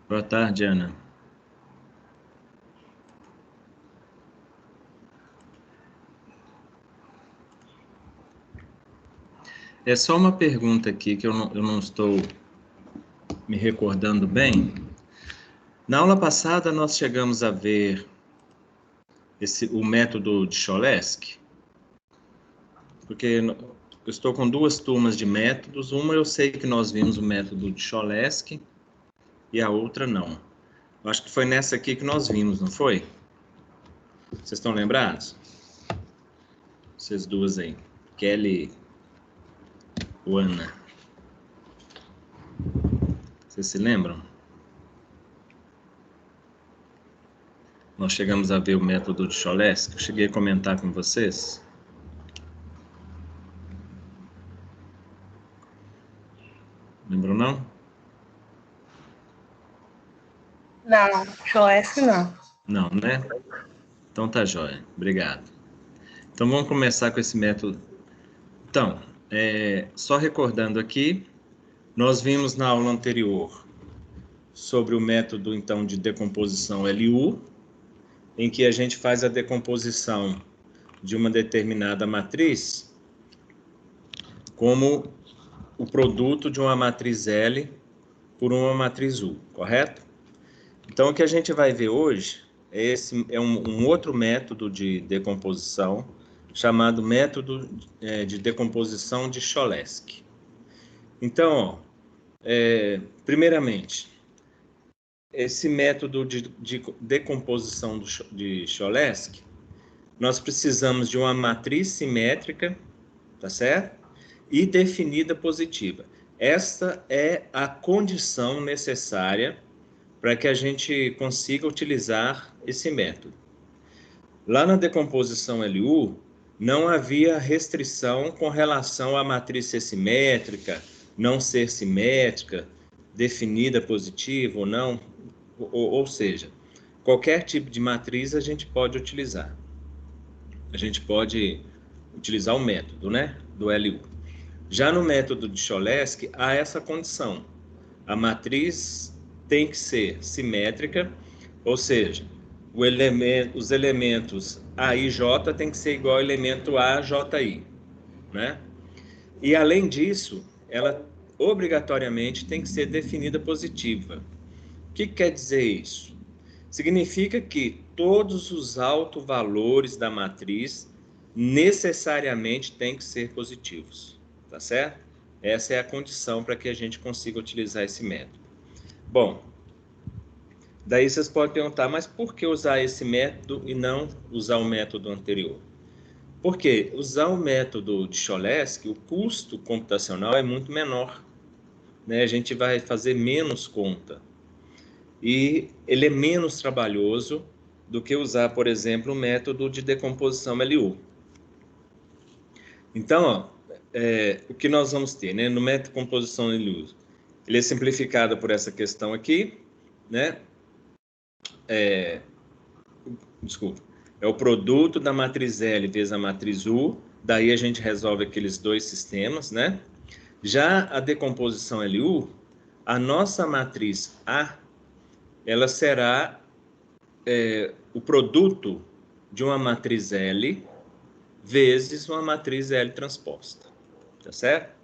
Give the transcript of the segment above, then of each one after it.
Boa tarde, Ana. É só uma pergunta aqui que eu não estou me recordando bem. Na aula passada, nós chegamos a ver o método de Cholesky, porque eu estou com duas turmas de métodos. Uma eu sei que nós vimos o método de Cholesky e a outra não. Eu acho que foi nessa aqui que nós vimos, não foi? Vocês estão lembrados? Vocês duas aí, Kelly ou Ana. Vocês se lembram? Nós chegamos a ver o método de Cholesky, eu cheguei a comentar com vocês. Lembram, não? Não, Cholesky não. Não, né? Então tá jóia. Obrigado. Então vamos começar com esse método. Então, só recordando aqui, nós vimos na aula anterior sobre o método, então, de decomposição LU, em que a gente faz a decomposição de uma determinada matriz como o produto de uma matriz L por uma matriz U, correto? Então, o que a gente vai ver hoje é um outro método de decomposição chamado método de decomposição de Cholesky. Então, primeiramente, esse método de decomposição de Cholesky, nós precisamos de uma matriz simétrica, tá certo? E definida positiva. Esta é a condição necessária para que a gente consiga utilizar esse método. Lá na decomposição LU, não havia restrição com relação à matriz ser simétrica, não ser simétrica, definida positiva ou não, ou seja, qualquer tipo de matriz a gente pode utilizar. A gente pode utilizar o método, né, do LU. Já no método de Cholesky, há essa condição. A matriz tem que ser simétrica, ou seja, os elementos A e J tem que ser igual ao elemento A, J, I, né? E além disso, ela obrigatoriamente tem que ser definida positiva. O que quer dizer isso? Significa que todos os autovalores da matriz necessariamente têm que ser positivos, tá certo? Essa é a condição para que a gente consiga utilizar esse método. Bom, daí vocês podem perguntar, mas por que usar esse método e não usar o método anterior? Porque usar o método de Cholesky, o custo computacional é muito menor, né? A gente vai fazer menos conta. E ele é menos trabalhoso do que usar, por exemplo, o método de decomposição LU. Então, o que nós vamos ter, né? No método de decomposição LU, ele é simplificado por essa questão aqui, né? Desculpa. É o produto da matriz L vezes a matriz U, daí a gente resolve aqueles dois sistemas, né? Já a decomposição LU, a nossa matriz A, ela será o produto de uma matriz L vezes uma matriz L transposta, tá certo?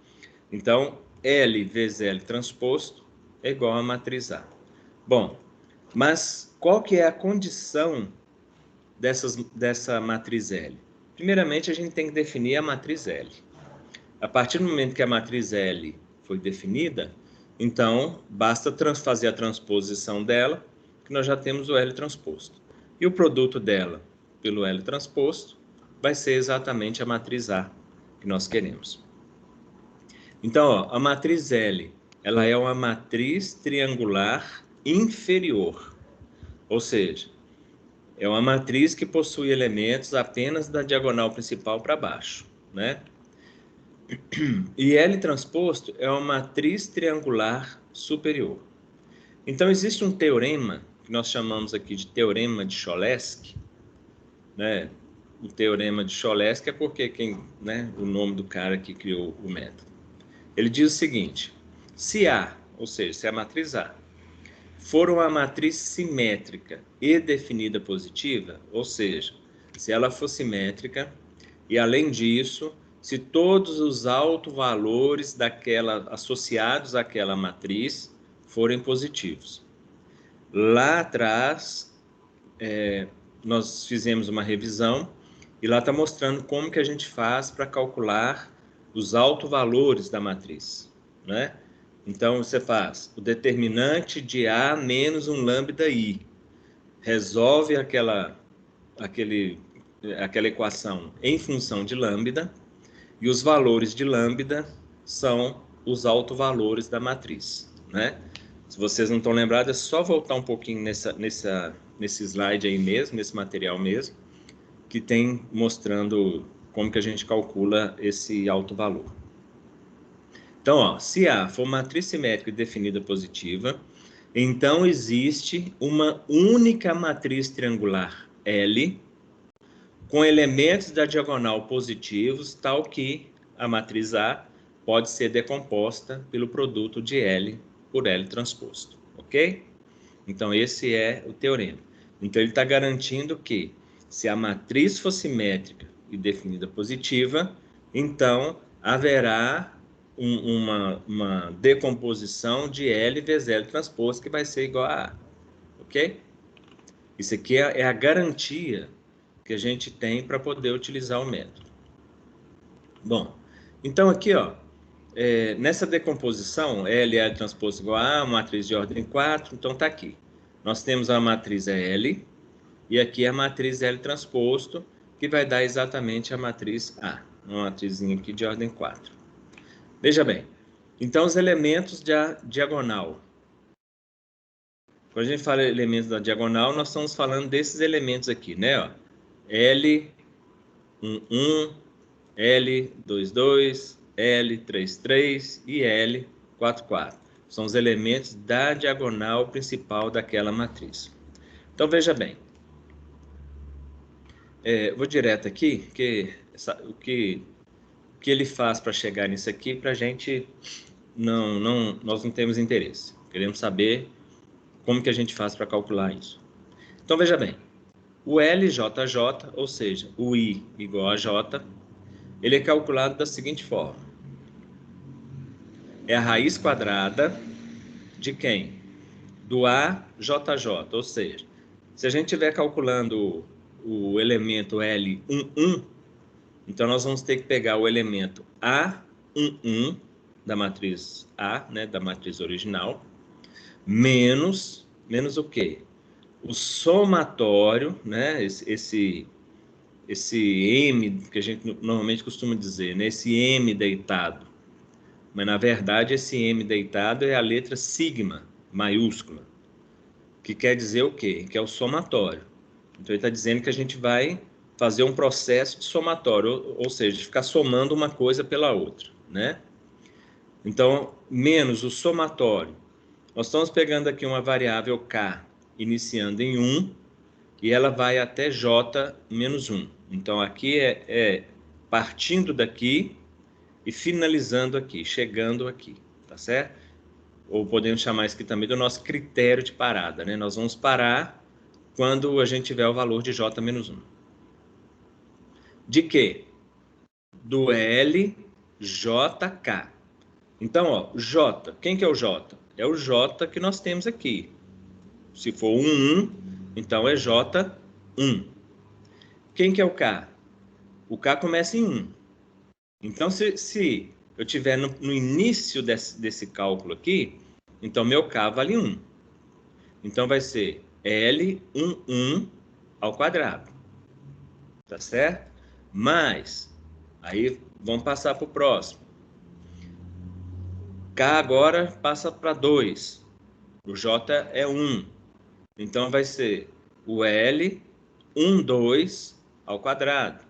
Então, L vezes L transposto é igual a matriz A. Bom, mas qual que é a condição dessa matriz L? Primeiramente, a gente tem que definir a matriz L. A partir do momento que a matriz L foi definida, então basta fazer a transposição dela, que nós já temos o L transposto. E o produto dela pelo L transposto vai ser exatamente a matriz A que nós queremos. Então, ó, a matriz L, ela é uma matriz triangular inferior, ou seja, é uma matriz que possui elementos apenas da diagonal principal para baixo, né? E L transposto é uma matriz triangular superior. Então, existe um teorema, que nós chamamos aqui de teorema de Cholesky, né? O teorema de Cholesky é porque o nome do cara que criou o método. Ele diz o seguinte: se A, ou seja, se a matriz A for uma matriz simétrica e definida positiva, ou seja, se ela for simétrica e, além disso, se todos os autovalores associados àquela matriz forem positivos. Lá atrás, nós fizemos uma revisão e lá está mostrando como que a gente faz para calcular os autovalores da matriz, né? Então, você faz o determinante de A menos um lambda I. Resolve aquela equação em função de lambda, e os valores de lambda são os autovalores da matriz, né? Se vocês não estão lembrados, é só voltar um pouquinho nesse slide aí mesmo, nesse material mesmo, que tem mostrando como que a gente calcula esse autovalor. Então, ó, se A for matriz simétrica definida positiva, então existe uma única matriz triangular L com elementos da diagonal positivos, tal que a matriz A pode ser decomposta pelo produto de L por L transposto, ok? Então, esse é o teorema. Então, ele está garantindo que, se a matriz for simétrica e definida positiva, então haverá uma decomposição de L vezes L transposto, que vai ser igual a A, ok? Isso aqui é a garantia que a gente tem para poder utilizar o método. Bom, então aqui, ó, nessa decomposição, L transposto igual a A, matriz de ordem 4, então está aqui. Nós temos a matriz L, e aqui a matriz L transposto, que vai dar exatamente a matriz A, uma matrizinha aqui de ordem 4. Veja bem, então os elementos da diagonal. Quando a gente fala elementos da diagonal, nós estamos falando desses elementos aqui, né? Ó, L11, L22, L33 e L44. São os elementos da diagonal principal daquela matriz. Então, veja bem. Vou direto aqui, o que ele faz para chegar nisso aqui, para a gente, nós não temos interesse. Queremos saber como que a gente faz para calcular isso. Então, veja bem. O LJJ, ou seja, o I igual a J, ele é calculado da seguinte forma. É a raiz quadrada de quem? Do AJJ, ou seja, se a gente estiver calculando o elemento L11, então nós vamos ter que pegar o elemento A11 da matriz A, né, da matriz original, menos o quê? O somatório, né, esse M que a gente normalmente costuma dizer, né, esse M deitado. Mas, na verdade, esse M deitado é a letra sigma, maiúscula, que quer dizer o quê? Que é o somatório. Então, ele está dizendo que a gente vai fazer um processo de somatório, ou seja, de ficar somando uma coisa pela outra, né? Então, menos o somatório. Nós estamos pegando aqui uma variável K, iniciando em 1, e ela vai até J menos 1. Então, aqui partindo daqui e finalizando aqui, chegando aqui, tá certo? Ou podemos chamar isso aqui também do nosso critério de parada, né? Nós vamos parar quando a gente tiver o valor de J menos 1. De quê? Do LJK. Então, ó, J, quem que é o J? É o J que nós temos aqui. Se for 1, então é J1. Quem que é o K? O K começa em 1. Então, se eu tiver no início desse cálculo aqui, então meu K vale 1. Então, vai ser L11 ao quadrado. Tá certo? Mas, aí vamos passar para o próximo. K agora passa para 2. O J é 1. Então, vai ser o L12 ao quadrado.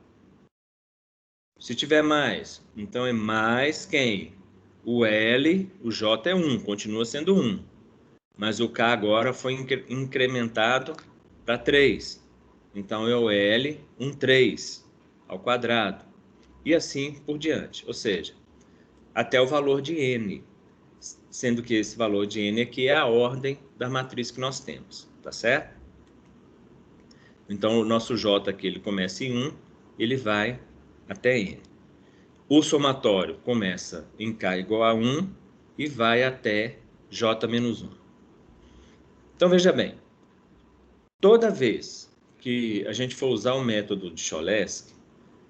Se tiver mais, então é mais quem? O L, o J é 1, continua sendo 1. Mas o K agora foi incrementado para 3. Então é o L13 ao quadrado. E assim por diante. Ou seja, até o valor de N. sendo que esse valor de n aqui é a ordem da matriz que nós temos, tá certo? Então, o nosso J aqui, ele começa em 1, ele vai até n. O somatório começa em k igual a 1 e vai até j menos 1. Então, veja bem, toda vez que a gente for usar o método de Cholesky,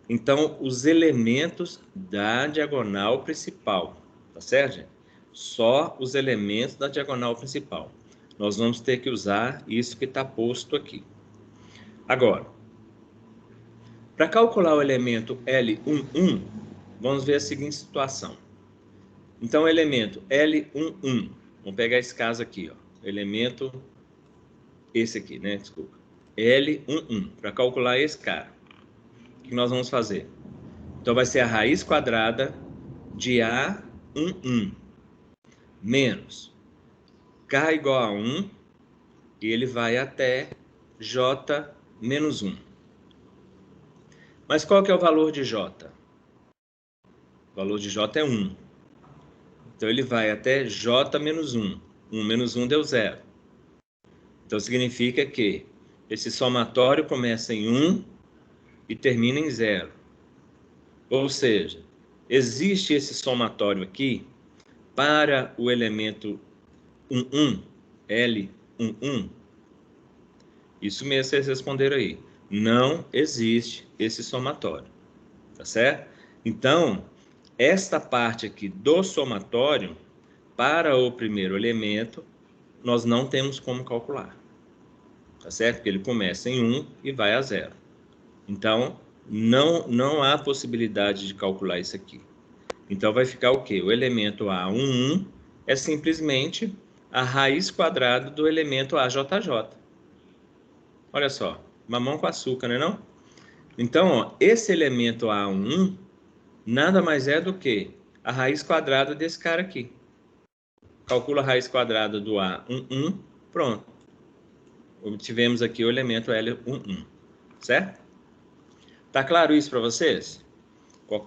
então, os elementos da diagonal principal, tá certo, gente? Só os elementos da diagonal principal. Nós vamos ter que usar isso que está posto aqui. Agora, para calcular o elemento L11, vamos ver a seguinte situação. Então, o elemento L11, vamos pegar esse caso aqui, ó, elemento, esse aqui, né, desculpa, L11, para calcular esse cara, o que nós vamos fazer? Então, vai ser a raiz quadrada de A11 menos K igual a 1 e ele vai até J menos 1. Mas qual que é o valor de J? O valor de J é 1. Então, ele vai até J menos 1. 1 menos 1 deu 0. Então, significa que esse somatório começa em 1 e termina em 0. Ou seja, existe esse somatório aqui para o elemento 11, L11. Isso mesmo vocês responderam aí. Não existe esse somatório, tá certo? Então, esta parte aqui do somatório, para o primeiro elemento, nós não temos como calcular, tá certo? Porque ele começa em 1 e vai a 0. Então, não há possibilidade de calcular isso aqui. Então, vai ficar o quê? O elemento A11 é simplesmente a raiz quadrada do elemento AJJ. Olha só, mamão com açúcar, não é não? Então, ó, esse elemento A11 nada mais é do que a raiz quadrada desse cara aqui. Calcula a raiz quadrada do A11, pronto. Obtivemos aqui o elemento L11, certo? Tá claro isso para vocês?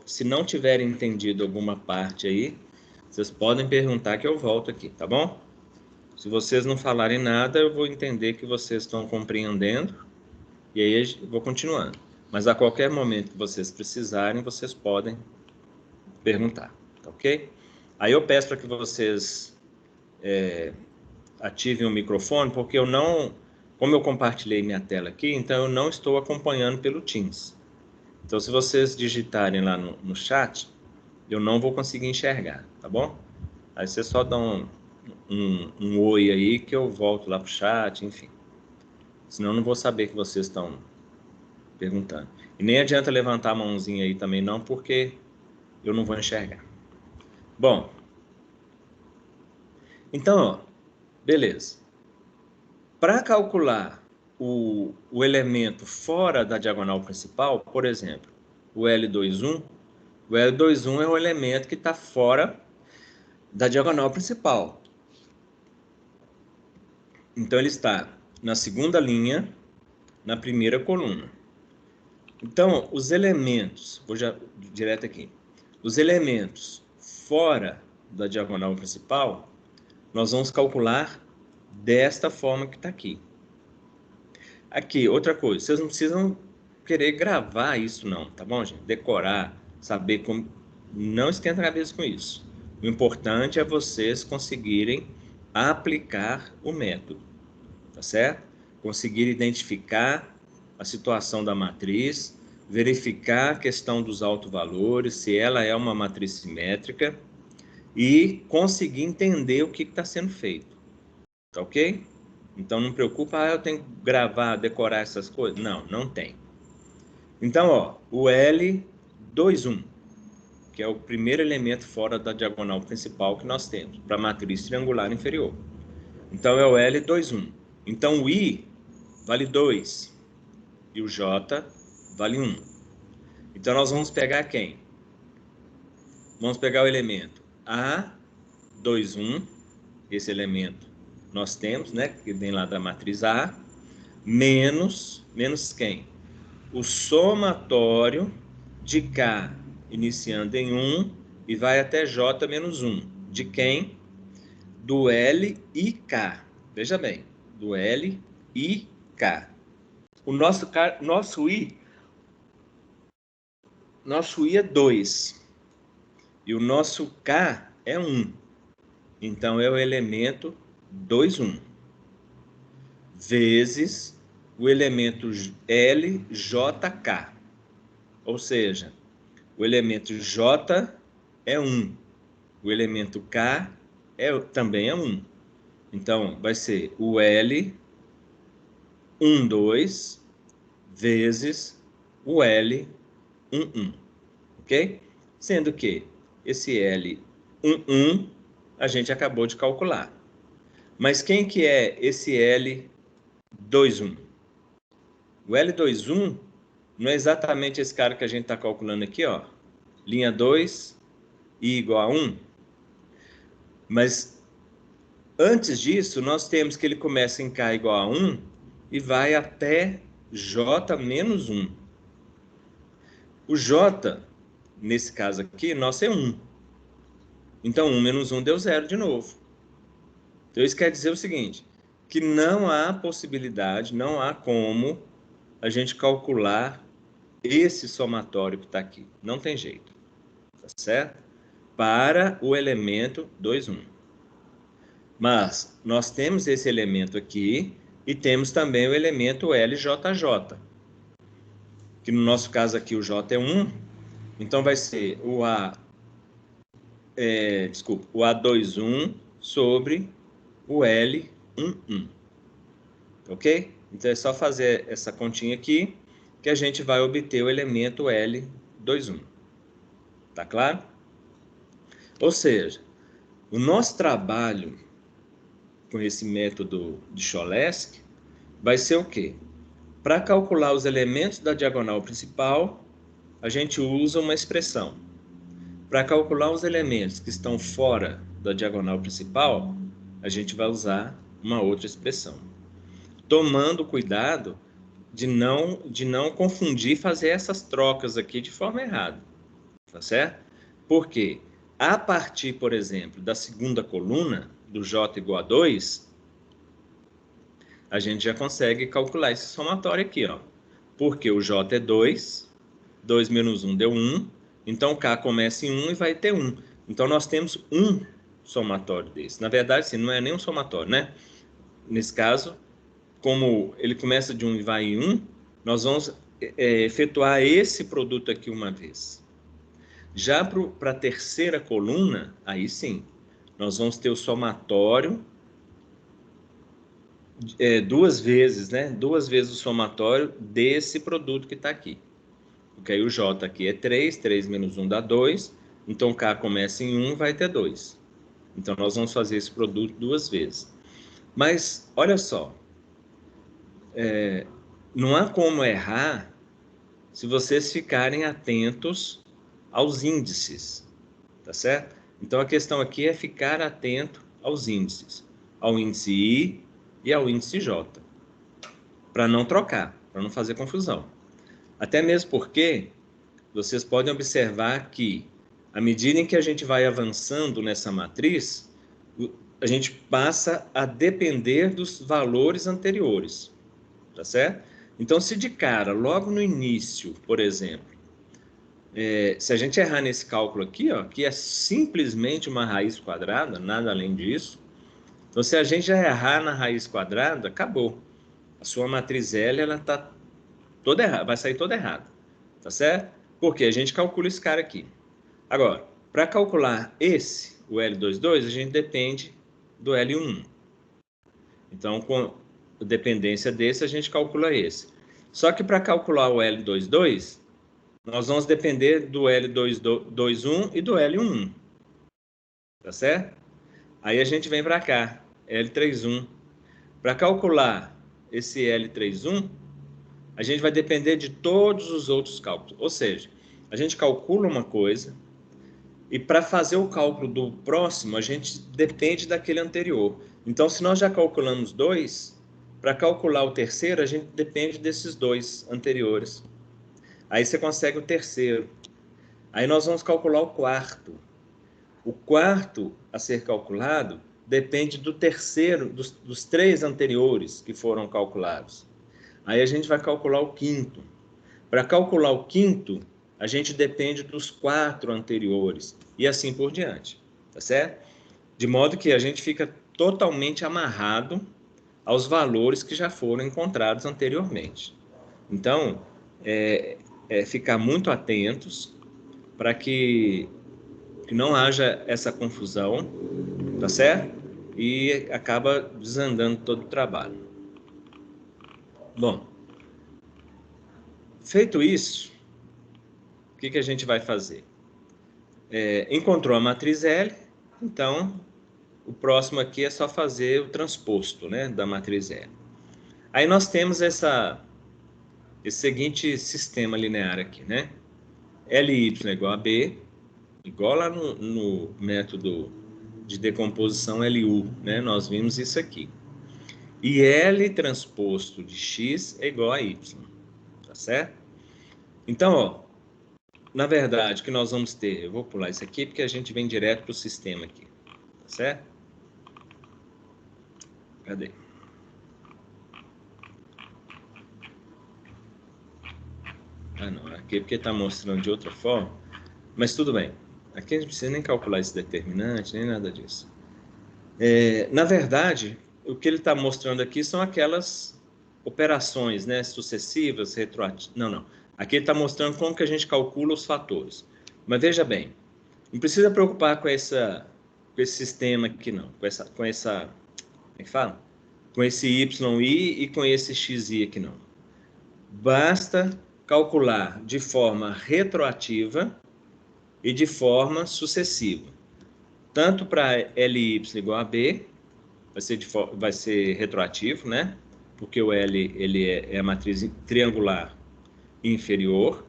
Se não tiverem entendido alguma parte aí, vocês podem perguntar que eu volto aqui, tá bom? Se vocês não falarem nada, eu vou entender que vocês estão compreendendo e aí eu vou continuando. Mas a qualquer momento que vocês precisarem, vocês podem perguntar, tá ok? Aí eu peço para que vocês ativem o microfone, porque como eu compartilhei minha tela aqui, então eu não estou acompanhando pelo Teams. Então, se vocês digitarem lá no chat, eu não vou conseguir enxergar, tá bom? Aí vocês só dão um oi aí que eu volto lá pro chat, enfim. Senão eu não vou saber que vocês estão perguntando. E nem adianta levantar a mãozinha aí também não, porque eu não vou enxergar. Bom, então, ó, beleza. Para calcular o elemento fora da diagonal principal, por exemplo, o L21 é o elemento que está fora da diagonal principal. Então, ele está na segunda linha, na primeira coluna. Então, os elementos, vou já direto aqui, os elementos fora da diagonal principal, nós vamos calcular desta forma que está aqui. Aqui, outra coisa, vocês não precisam querer gravar isso não, tá bom, gente? Decorar, saber como... Não esquenta a cabeça com isso. O importante é vocês conseguirem aplicar o método, tá certo? Conseguir identificar a situação da matriz, verificar a questão dos autovalores, se ela é uma matriz simétrica, e conseguir entender o que está sendo feito, tá ok? Então, não preocupa, eu tenho que gravar, decorar essas coisas. Não, não tem. Então, ó, o L21, que é o primeiro elemento fora da diagonal principal que nós temos, para a matriz triangular inferior. Então, é o L21. Então, o I vale 2 e o J vale 1. Então, nós vamos pegar quem? Vamos pegar o elemento A21, esse elemento nós temos, né, que vem lá da matriz A, menos quem? O somatório de K, iniciando em 1, e vai até J menos 1. De quem? do L e K. Veja bem, do L e K. O nosso I é 2. E o nosso K é 1. Então, é o elemento 2, 1. Vezes o elemento LJK. Ou seja, o elemento J é 1. O elemento K também é 1. Então, vai ser o L 1, 2 vezes o L 1, 1. Ok? Sendo que esse L 1, 1 a gente acabou de calcular. Mas quem que é esse L 2, 1? O L 2, 1 não é exatamente esse cara que a gente está calculando aqui, ó. Linha 2, I igual a 1. Mas antes disso, nós temos que ele começa em K igual a 1 e vai até J menos 1. O J, nesse caso aqui, nosso é 1. Então, 1 menos 1 deu 0 de novo. Então, isso quer dizer o seguinte, que não há possibilidade, não há como a gente calcular esse somatório que está aqui. Não tem jeito. Tá certo? Para o elemento 2, 1. Mas nós temos esse elemento aqui e temos também o elemento LJJ, que no nosso caso aqui o J é 1, então vai ser o o A21 sobre o L11, ok? Então é só fazer essa continha aqui que a gente vai obter o elemento L21, tá claro? Ou seja, o nosso trabalho com esse método de Cholesky vai ser o quê? Para calcular os elementos da diagonal principal, a gente usa uma expressão. Para calcular os elementos que estão fora da diagonal principal, a gente vai usar uma outra expressão. Tomando cuidado de não confundir e fazer essas trocas aqui de forma errada. Tá certo? Porque a partir, por exemplo, da segunda coluna, do J igual a 2, a gente já consegue calcular esse somatório aqui, ó. Porque o J é 2, 2 menos 1 deu 1, então K começa em 1 e vai ter 1. Então nós temos um somatório desse. Na verdade, sim, não é nem um somatório, né? Nesse caso, como ele começa de 1 e vai em 1, nós vamos efetuar esse produto aqui uma vez. Já para a terceira coluna, aí sim, nós vamos ter o somatório duas vezes, né? Duas vezes o somatório desse produto que está aqui. Porque aí o J aqui é 3, 3 menos 1 dá 2, então K começa em 1 e vai ter 2. Então nós vamos fazer esse produto duas vezes. Mas, olha só, não há como errar se vocês ficarem atentos aos índices, tá certo? Então a questão aqui é ficar atento aos índices, ao índice I e ao índice J, para não trocar, para não fazer confusão. Até mesmo porque vocês podem observar que, à medida em que a gente vai avançando nessa matriz, a gente passa a depender dos valores anteriores, tá certo? Então, se de cara, logo no início, por exemplo, se a gente errar nesse cálculo aqui, ó, que é simplesmente uma raiz quadrada, nada além disso, então se a gente já errar na raiz quadrada, acabou. A sua matriz L, ela tá toda errada, vai sair toda errada, tá certo? Porque a gente calcula esse cara aqui. Agora, para calcular esse, o L22, a gente depende do L11. Então, com a dependência desse, a gente calcula esse. Só que para calcular o L22, nós vamos depender do L21 e do L11. Tá certo? Aí a gente vem para cá, L31. Para calcular esse L31, a gente vai depender de todos os outros cálculos. Ou seja, a gente calcula uma coisa e para fazer o cálculo do próximo, a gente depende daquele anterior. Então, se nós já calculamos dois, para calcular o terceiro, a gente depende desses dois anteriores. Aí você consegue o terceiro. Aí nós vamos calcular o quarto. O quarto a ser calculado depende do terceiro, dos 3 anteriores que foram calculados. Aí a gente vai calcular o quinto. Para calcular o quinto, a gente depende dos 4 anteriores, e assim por diante, tá certo? De modo que a gente fica totalmente amarrado aos valores que já foram encontrados anteriormente. Então, ficar muito atentos para que não haja essa confusão, tá certo? E acaba desandando todo o trabalho. Bom, feito isso, o que a gente vai fazer? Encontrou a matriz L, então o próximo aqui é só fazer o transposto, né, da matriz L. Aí nós temos esse seguinte sistema linear aqui, né? Ly igual a B, igual lá no método de decomposição LU, né? Nós vimos isso aqui. E L transposto de X é igual a Y, tá certo? Então, ó, na verdade, o que nós vamos ter, eu vou pular isso aqui porque a gente vem direto para o sistema aqui, tá certo? Cadê? Ah, não, aqui é porque está mostrando de outra forma, mas tudo bem. Aqui a gente não precisa nem calcular esse determinante, nem nada disso. Na verdade, o que ele está mostrando aqui são aquelas operações, né, sucessivas, retroativas. Não. Aqui ele está mostrando como que a gente calcula os fatores. Mas veja bem, não precisa preocupar com esse sistema aqui, não. Com essa, como é que fala? Com esse YI e com esse XI aqui, não. Basta calcular de forma retroativa e de forma sucessiva. Tanto para Ly igual a B, vai ser retroativo, né? Porque o L ele é a matriz triangular inferior.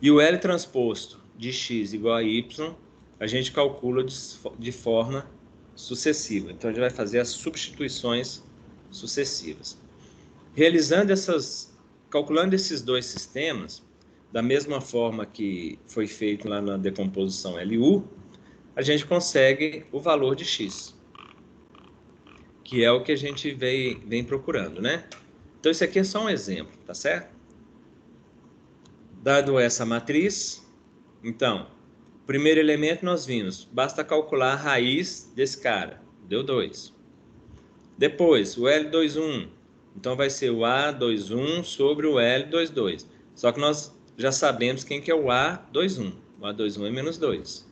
E o L transposto de X igual a Y, a gente calcula de forma sucessiva. Então, a gente vai fazer as substituições sucessivas. Calculando esses dois sistemas, da mesma forma que foi feito lá na decomposição LU, a gente consegue o valor de X, que é o que a gente vem procurando, né? Então, isso aqui é só um exemplo, tá certo? Dado essa matriz, então, primeiro elemento nós vimos, basta calcular a raiz desse cara, deu 2. Depois, o L21, então vai ser o A21 sobre o L22. Só que nós já sabemos quem que é o A21. O A21 é menos 2.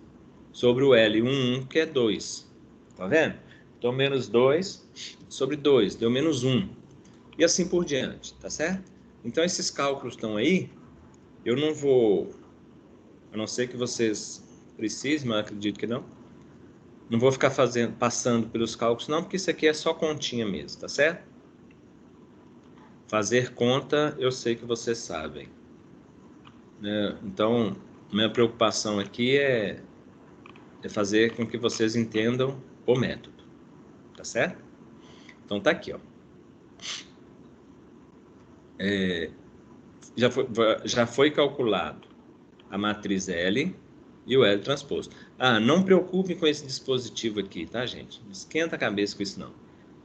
Sobre o L11, que é 2. Tá vendo? Então, menos 2 sobre 2, deu menos 1. E assim por diante, tá certo? Então, esses cálculos estão aí. Eu não vou, a não ser que vocês precisem, mas acredito que não. Não vou ficar passando pelos cálculos, não, porque isso aqui é só continha mesmo, tá certo? Fazer conta, eu sei que vocês sabem. Então, minha preocupação aqui é fazer com que vocês entendam o método, tá certo? Então, tá aqui, ó. Já foi calculado a matriz L e o L transposto. Não preocupe com esse dispositivo aqui, tá, gente? Não esquenta a cabeça com isso, não.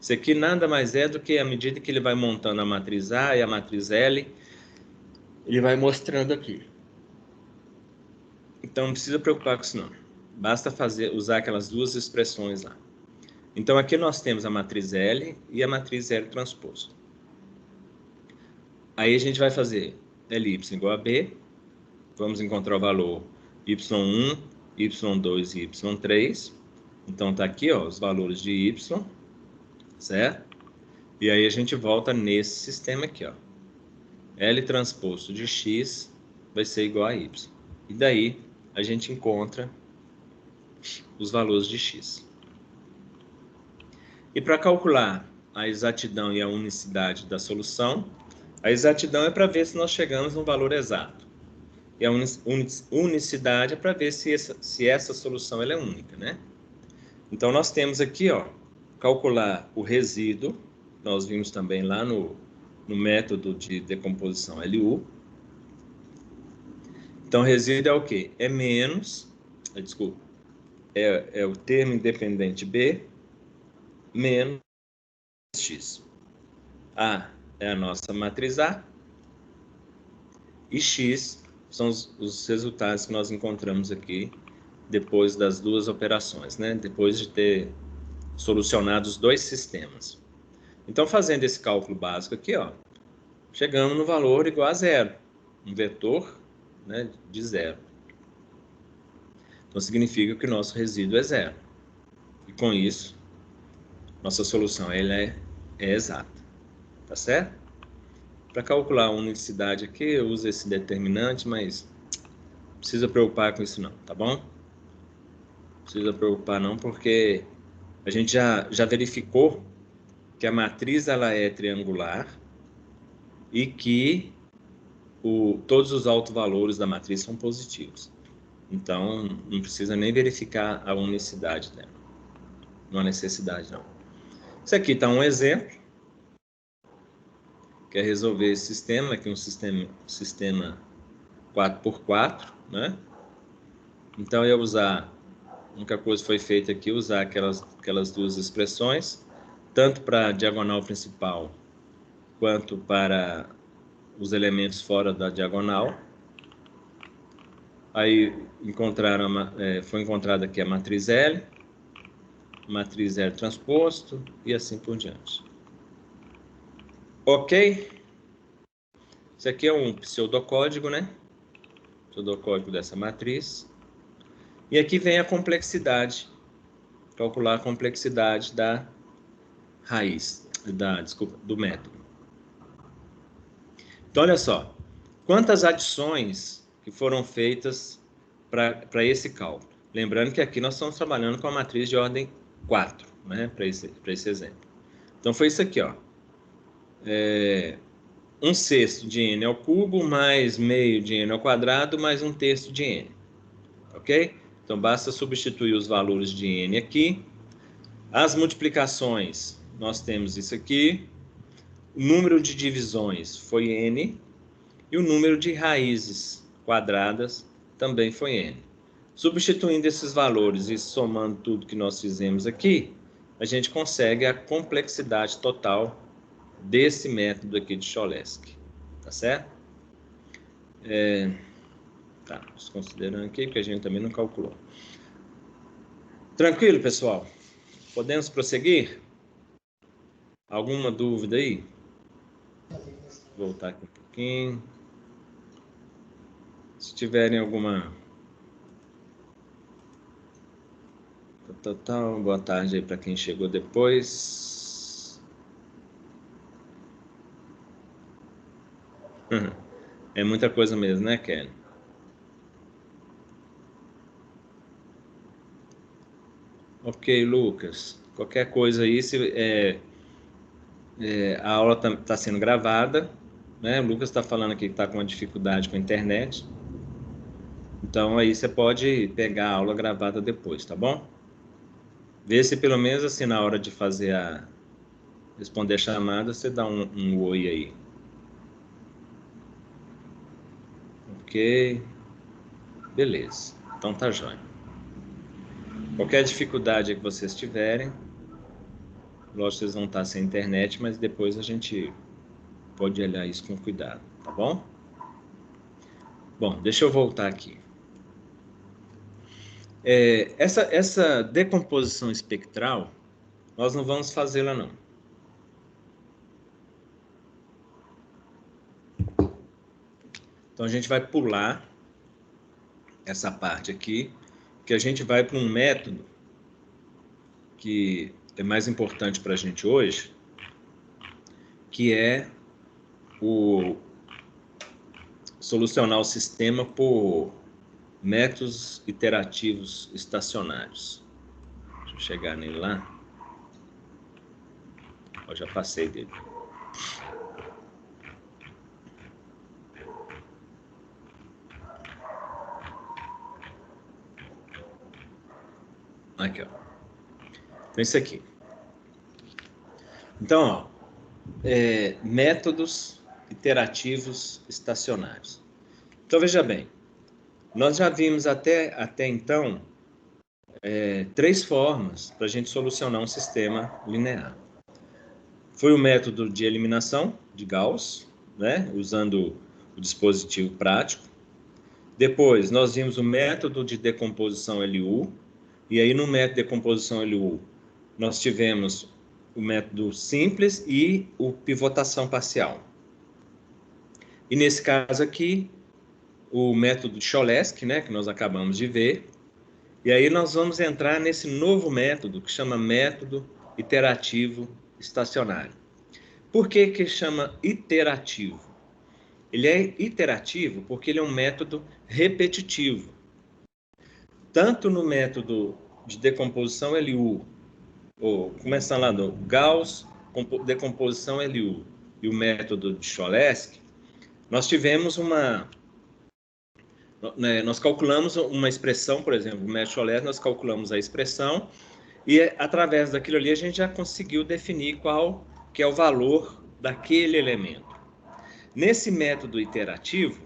Isso aqui nada mais é do que, à medida que ele vai montando a matriz A e a matriz L, ele vai mostrando aqui. Então, não precisa preocupar com isso, não. Basta usar aquelas duas expressões lá. Então, aqui nós temos a matriz L e a matriz L transposto. Aí a gente vai fazer Ly igual a B, vamos encontrar o valor y1, y2 e y3. Então, tá aqui, ó, os valores de y, certo? E aí a gente volta nesse sistema aqui, ó. L transposto de x vai ser igual a y. E daí a gente encontra os valores de x. E para calcular a exatidão e a unicidade da solução, a exatidão é para ver se nós chegamos no valor exato. E a unicidade é para ver se essa solução ela é única, né? Então, nós temos aqui, ó, calcular o resíduo. Nós vimos também lá no método de decomposição LU. Então, resíduo é o quê? É o termo independente B menos X. A é a nossa matriz A e X são os resultados que nós encontramos aqui depois das duas operações, né? Depois de ter solucionado os dois sistemas. Então, fazendo esse cálculo básico aqui, ó, chegamos no valor igual a zero, um vetor, né, de zero. Então, significa que o nosso resíduo é zero. E com isso, nossa solução ela é exata. Tá certo? Para calcular a unicidade aqui, eu uso esse determinante, mas não precisa preocupar com isso não, tá bom? Não precisa preocupar não, porque a gente já verificou que a matriz ela é triangular e que todos os autovalores da matriz são positivos. Então, não precisa nem verificar a unicidade dela. Não há necessidade, não. Isso aqui está um exemplo. Quer resolver esse sistema, aqui um sistema 4x4, né? Então, eu usar, a única coisa que foi feita aqui, usar aquelas duas expressões, tanto para a diagonal principal, quanto para os elementos fora da diagonal. Aí foi encontrada aqui a matriz L transposto e assim por diante. Ok? Isso aqui é um pseudocódigo, né? Pseudocódigo dessa matriz. E aqui vem a complexidade, calcular a complexidade da raiz, do método. Então, olha só, quantas adições que foram feitas para esse cálculo. Lembrando que aqui nós estamos trabalhando com a matriz de ordem 4, né, para esse exemplo. Então, foi isso aqui, ó. 1/6 de n ao cubo, mais meio de n ao quadrado, mais 1/3 de n. Ok? Então, basta substituir os valores de n aqui. As multiplicações, nós temos isso aqui. O número de divisões foi n. E o número de raízes quadradas também foi n. Substituindo esses valores e somando tudo que nós fizemos aqui, a gente consegue a complexidade total desse método aqui de Cholesky. Tá certo? Tá, desconsiderando aqui, porque a gente também não calculou. Tranquilo, pessoal? Podemos prosseguir? Alguma dúvida aí? Vou voltar aqui um pouquinho. Se tiverem alguma... boa tarde aí para quem chegou depois. É muita coisa mesmo, né, Kelly? Ok, Lucas. Qualquer coisa aí, a aula tá sendo gravada, né? O Lucas está falando aqui que está com uma dificuldade com a internet. Então, aí você pode pegar a aula gravada depois, tá bom? Vê se pelo menos assim, na hora de responder a chamada, você dá um oi aí. Ok. Beleza. Então tá jóia. Qualquer dificuldade que vocês tiverem, lógico que vocês vão estar sem internet, mas depois a gente pode olhar isso com cuidado, tá bom? Bom, deixa eu voltar aqui. Essa decomposição espectral, nós não vamos fazê-la, não. Então, a gente vai pular essa parte aqui, que a gente vai para um método que é mais importante para a gente hoje, que é solucionar o sistema por métodos iterativos estacionários. Deixa eu chegar nele lá. Eu já passei dele. Aqui, ó. Então, isso aqui. Então, ó, métodos iterativos estacionários. Então, veja bem, nós já vimos até então três formas para a gente solucionar um sistema linear. Foi o método de eliminação de Gauss, né, usando o dispositivo prático. Depois, nós vimos o método de decomposição LU, e aí no método de decomposição LU, nós tivemos o método simples e o pivotação parcial. E nesse caso aqui, o método de Cholesky, né, que nós acabamos de ver. E aí nós vamos entrar nesse novo método, que chama método iterativo estacionário. Por que que chama iterativo? Ele é iterativo porque ele é um método repetitivo. Tanto no método de decomposição LU, ou começando lá do Gauss, decomposição LU, e o método de Cholesky, nós tivemos nós calculamos uma expressão, por exemplo, no método Cholesky, nós calculamos a expressão, e através daquilo ali a gente já conseguiu definir qual que é o valor daquele elemento. Nesse método iterativo,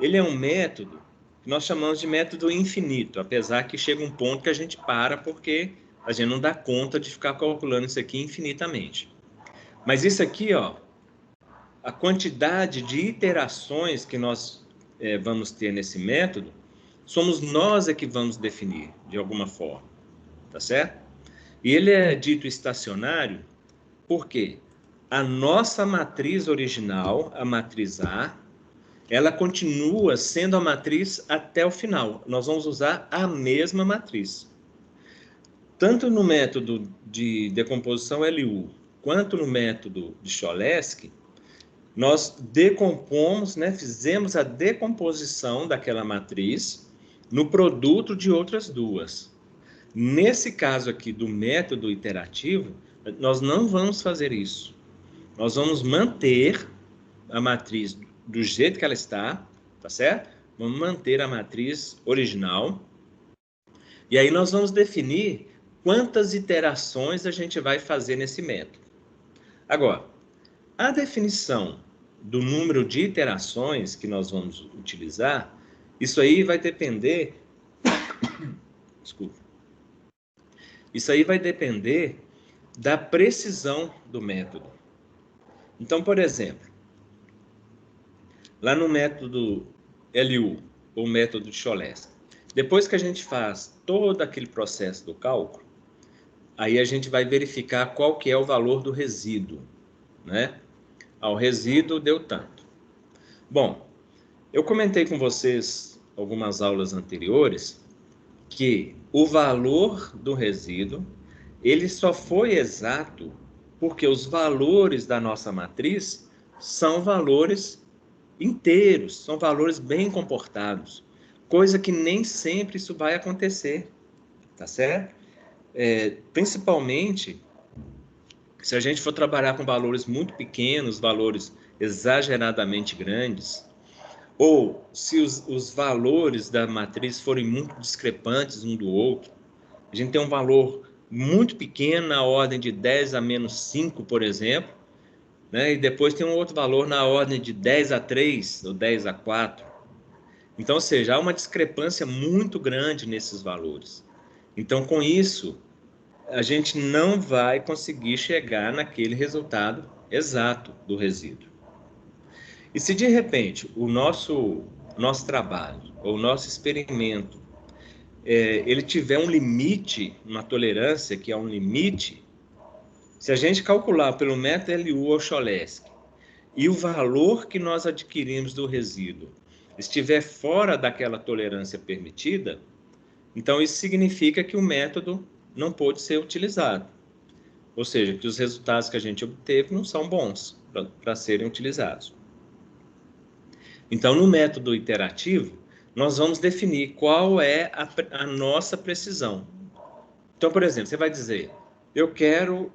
ele é um método que nós chamamos de método infinito, apesar que chega um ponto que a gente para porque a gente não dá conta de ficar calculando isso aqui infinitamente. Mas isso aqui, ó, a quantidade de iterações que nós vamos ter nesse método, somos nós que vamos definir, de alguma forma, tá certo? E ele é dito estacionário porque a nossa matriz original, a matriz A, ela continua sendo a matriz até o final. Nós vamos usar a mesma matriz. Tanto no método de decomposição LU, quanto no método de Cholesky, nós decompomos, né, fizemos a decomposição daquela matriz no produto de outras duas. Nesse caso aqui do método iterativo, nós não vamos fazer isso. Nós vamos manter a matriz do jeito que ela está, tá certo? Vamos manter a matriz original. E aí nós vamos definir quantas iterações a gente vai fazer nesse método. Agora, a definição do número de iterações que nós vamos utilizar, isso aí vai depender... Desculpa. Isso aí vai depender da precisão do método. Então, por exemplo, lá no método LU, ou método de Cholesky, depois que a gente faz todo aquele processo do cálculo, aí a gente vai verificar qual que é o valor do resíduo, né? O resíduo deu tanto. Bom, eu comentei com vocês algumas aulas anteriores que o valor do resíduo, ele só foi exato porque os valores da nossa matriz são valores inteiros, são valores bem comportados, coisa que nem sempre isso vai acontecer, tá certo? Principalmente se a gente for trabalhar com valores muito pequenos, valores exageradamente grandes, ou se os valores da matriz forem muito discrepantes um do outro, a gente tem um valor muito pequeno na ordem de 10 a menos 5, por exemplo, né? E depois tem um outro valor na ordem de 10 a 3 ou 10 a 4. Então, ou seja, há uma discrepância muito grande nesses valores. Então, com isso, a gente não vai conseguir chegar naquele resultado exato do resíduo. E se de repente o nosso trabalho, ou o nosso experimento, ele tiver um limite, uma tolerância que é um limite, se a gente calcular pelo método LU ou Cholesky, e o valor que nós adquirimos do resíduo estiver fora daquela tolerância permitida, então isso significa que o método não pôde ser utilizado. Ou seja, que os resultados que a gente obteve não são bons para serem utilizados. Então, no método iterativo, nós vamos definir qual é a nossa precisão. Então, por exemplo, você vai dizer, eu quero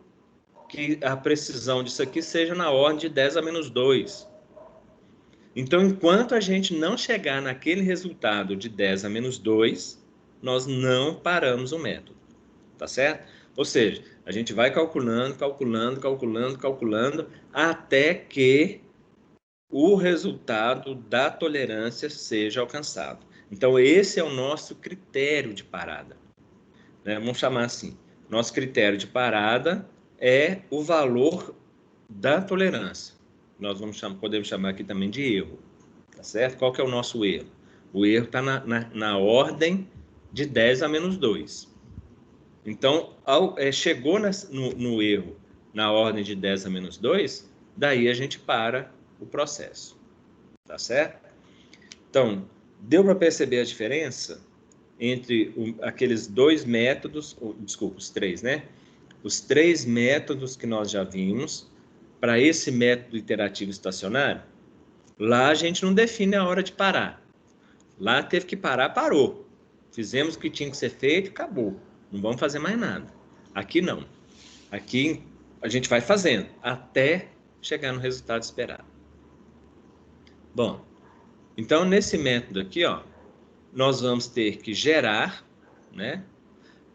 que a precisão disso aqui seja na ordem de 10 a menos 2. Então, enquanto a gente não chegar naquele resultado de 10 a menos 2, nós não paramos o método, tá certo? Ou seja, a gente vai calculando, até que o resultado da tolerância seja alcançado. Então, esse é o nosso critério de parada. né? Vamos chamar assim. Nosso critério de parada é o valor da tolerância. Nós podemos chamar aqui também de erro, tá certo? Qual que é o nosso erro? O erro está na ordem de 10 a menos 2. Então, chegou no erro na ordem de 10 a menos 2, daí a gente para o processo, tá certo? Então, deu para perceber a diferença entre aqueles dois métodos, desculpa, os três, né? Os três métodos que nós já vimos para esse método iterativo estacionário. Lá a gente não define a hora de parar. Lá teve que parar, parou. Fizemos o que tinha que ser feito, acabou. Não vamos fazer mais nada. Aqui não. Aqui a gente vai fazendo até chegar no resultado esperado. Bom, então nesse método aqui, ó, nós vamos ter que gerar, né,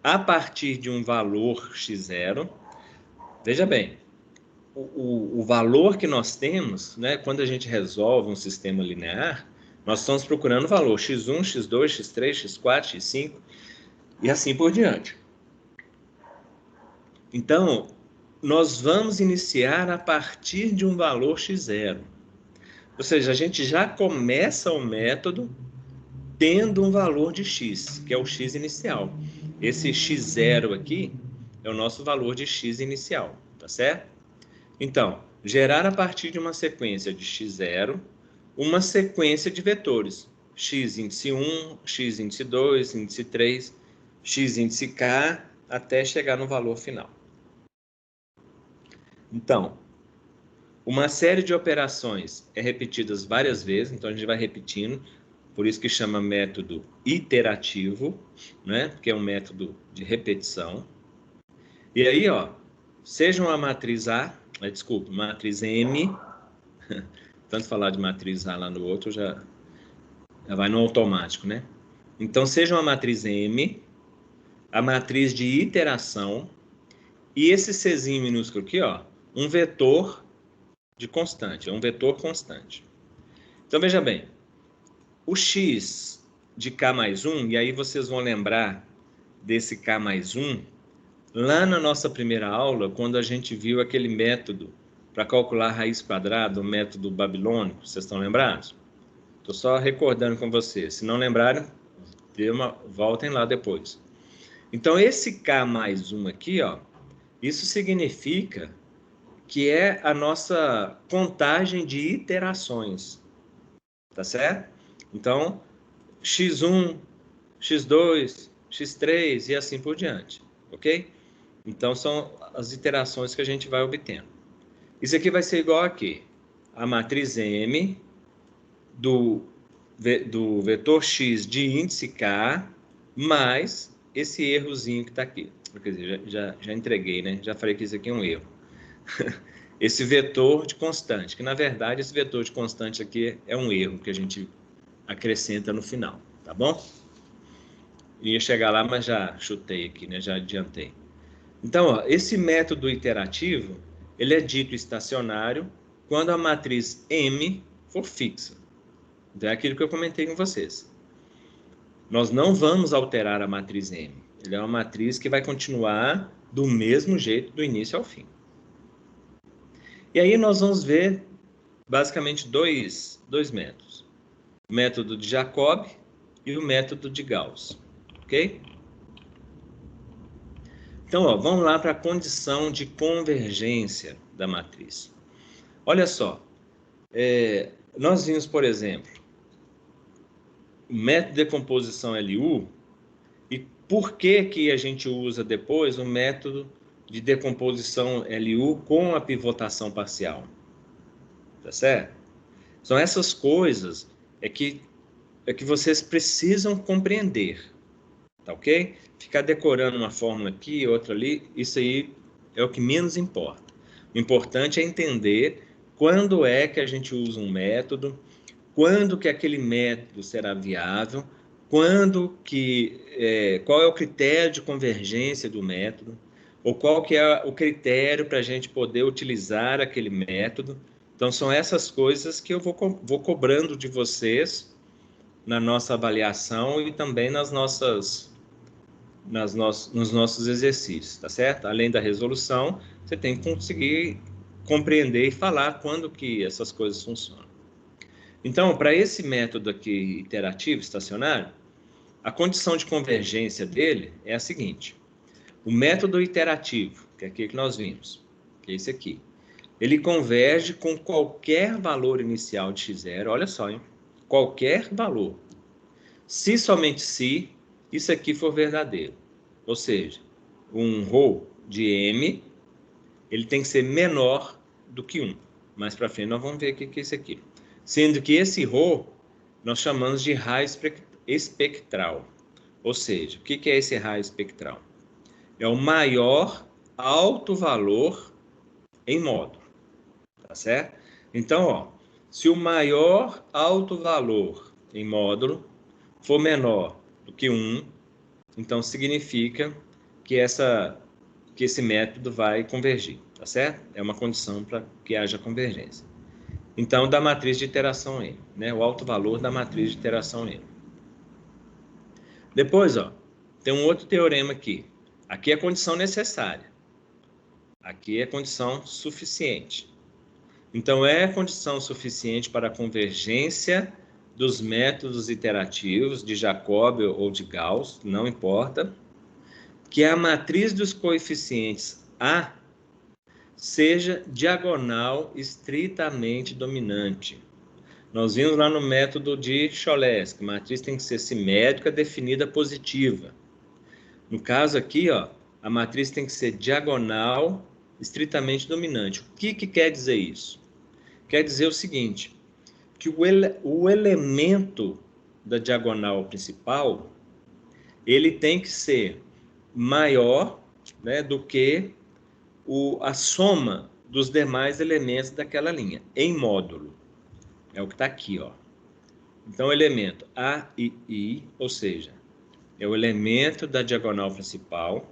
a partir de um valor x0. Veja bem, o valor que nós temos, né, quando a gente resolve um sistema linear, nós estamos procurando o valor x1, x2, x3, x4, x5 e assim por diante. Então, nós vamos iniciar a partir de um valor x0. Ou seja, a gente já começa o método tendo um valor de x, que é o x inicial. Esse x0 aqui é o nosso valor de x inicial, tá certo? Então, gerar a partir de uma sequência de x0, uma sequência de vetores. X índice 1, x índice 2, índice 3, x índice k, até chegar no valor final. Então, uma série de operações é repetidas várias vezes, então a gente vai repetindo, por isso que chama método iterativo, né? Que é um método de repetição. E aí, ó, seja uma matriz matriz M, tanto falar de matriz A lá no outro, já vai no automático, né? Então, seja uma matriz M, a matriz de iteração, e esse Czinho minúsculo aqui, ó, um vetor de constante, é um vetor constante. Então, veja bem, o x de k mais 1, e aí vocês vão lembrar desse k mais 1, lá na nossa primeira aula, quando a gente viu aquele método para calcular a raiz quadrada, o método babilônico, vocês estão lembrados? Estou só recordando com vocês. Se não lembrarem, voltem lá depois. Então, esse k mais 1 aqui, ó, isso significa que é a nossa contagem de iterações, tá certo? Então, x1, x2, x3 e assim por diante, ok? Então, são as iterações que a gente vai obtendo. Isso aqui vai ser igual a quê? A matriz M do vetor x de índice k mais esse errozinho que está aqui. Quer dizer, já entreguei, né? Já falei que isso aqui é um erro. Esse vetor de constante, que na verdade esse vetor de constante aqui é um erro que a gente acrescenta no final, tá bom? Ia chegar lá, mas já chutei aqui, né? Já adiantei. Então, ó, esse método iterativo, ele é dito estacionário quando a matriz M for fixa. Então, é aquilo que eu comentei com vocês. Nós não vamos alterar a matriz M. Ele é uma matriz que vai continuar do mesmo jeito do início ao fim. E aí nós vamos ver basicamente dois métodos. O método de Jacob e o método de Gauss. Ok? Então, ó, vamos lá para a condição de convergência da matriz. Olha só, nós vimos, por exemplo, o método de decomposição LU, e por que a gente usa depois o método de decomposição LU com a pivotação parcial? Tá certo? São essas coisas que vocês precisam compreender, tá ok? Ficar decorando uma fórmula aqui, outra ali, isso aí é o que menos importa. O importante é entender quando é que a gente usa um método, quando que aquele método será viável, qual é o critério de convergência do método, ou qual que é o critério para a gente poder utilizar aquele método. Então, são essas coisas que eu vou cobrando de vocês na nossa avaliação e também nas nossas nos nossos exercícios, tá certo? Além da resolução, você tem que conseguir compreender e falar quando que essas coisas funcionam. Então, para esse método aqui iterativo, estacionário, a condição de convergência dele é a seguinte: o método iterativo, que é aqui que nós vimos, que é esse aqui, ele converge com qualquer valor inicial de x0, olha só, hein? Qualquer valor. Se somente se isso aqui for verdadeiro. Ou seja, um ρ de m, ele tem que ser menor do que 1. Mais para frente nós vamos ver o que é isso aqui. Sendo que esse ρ nós chamamos de raio espectral. Ou seja, o que é esse raio espectral? É o maior alto valor em módulo, tá certo? Então, ó, se o maior alto valor em módulo for menor do que 1, então significa que esse método vai convergir, tá certo? É uma condição para que haja convergência. Então, da matriz de iteração N, né? O alto valor da matriz de iteração N. Depois, ó, tem um outro teorema aqui. Aqui é a condição necessária. Aqui é a condição suficiente. Então, é a condição suficiente para a convergência dos métodos iterativos de Jacobi ou de Gauss, não importa, que a matriz dos coeficientes A seja diagonal estritamente dominante. Nós vimos lá no método de Cholesky, a matriz tem que ser simétrica, definida positiva. No caso aqui, ó, a matriz tem que ser diagonal estritamente dominante. O que quer dizer isso? Quer dizer o seguinte, que o elemento da diagonal principal, ele tem que ser maior, né, do que a soma dos demais elementos daquela linha, em módulo. É o que está aqui, ó. Então, o elemento A e I, ou seja, é o elemento da diagonal principal,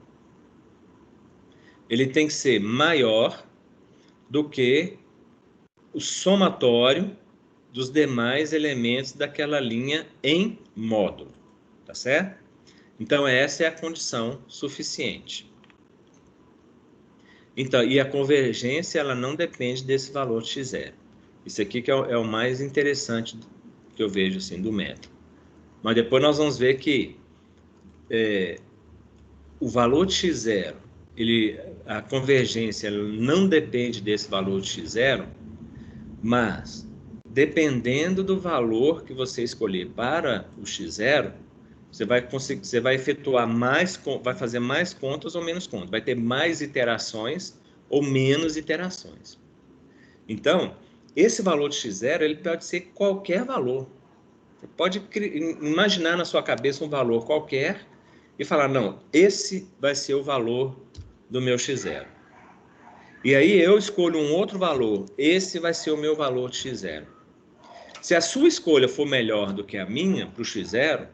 ele tem que ser maior do que o somatório dos demais elementos daquela linha em módulo, tá certo? Então, essa é a condição suficiente. Então, e a convergência, ela não depende desse valor de x0. Isso aqui que é o mais interessante que eu vejo, assim, do método. Mas depois nós vamos ver que o valor de x0, a convergência não depende desse valor de x0, mas dependendo do valor que você escolher para o x0, você vai efetuar vai fazer mais contas ou menos contas, vai ter mais iterações ou menos iterações. Então, esse valor de x0, ele pode ser qualquer valor. Você pode imaginar na sua cabeça um valor qualquer e falar, não, esse vai ser o valor do meu x0. E aí eu escolho um outro valor, esse vai ser o meu valor de x0. Se a sua escolha for melhor do que a minha para o x0,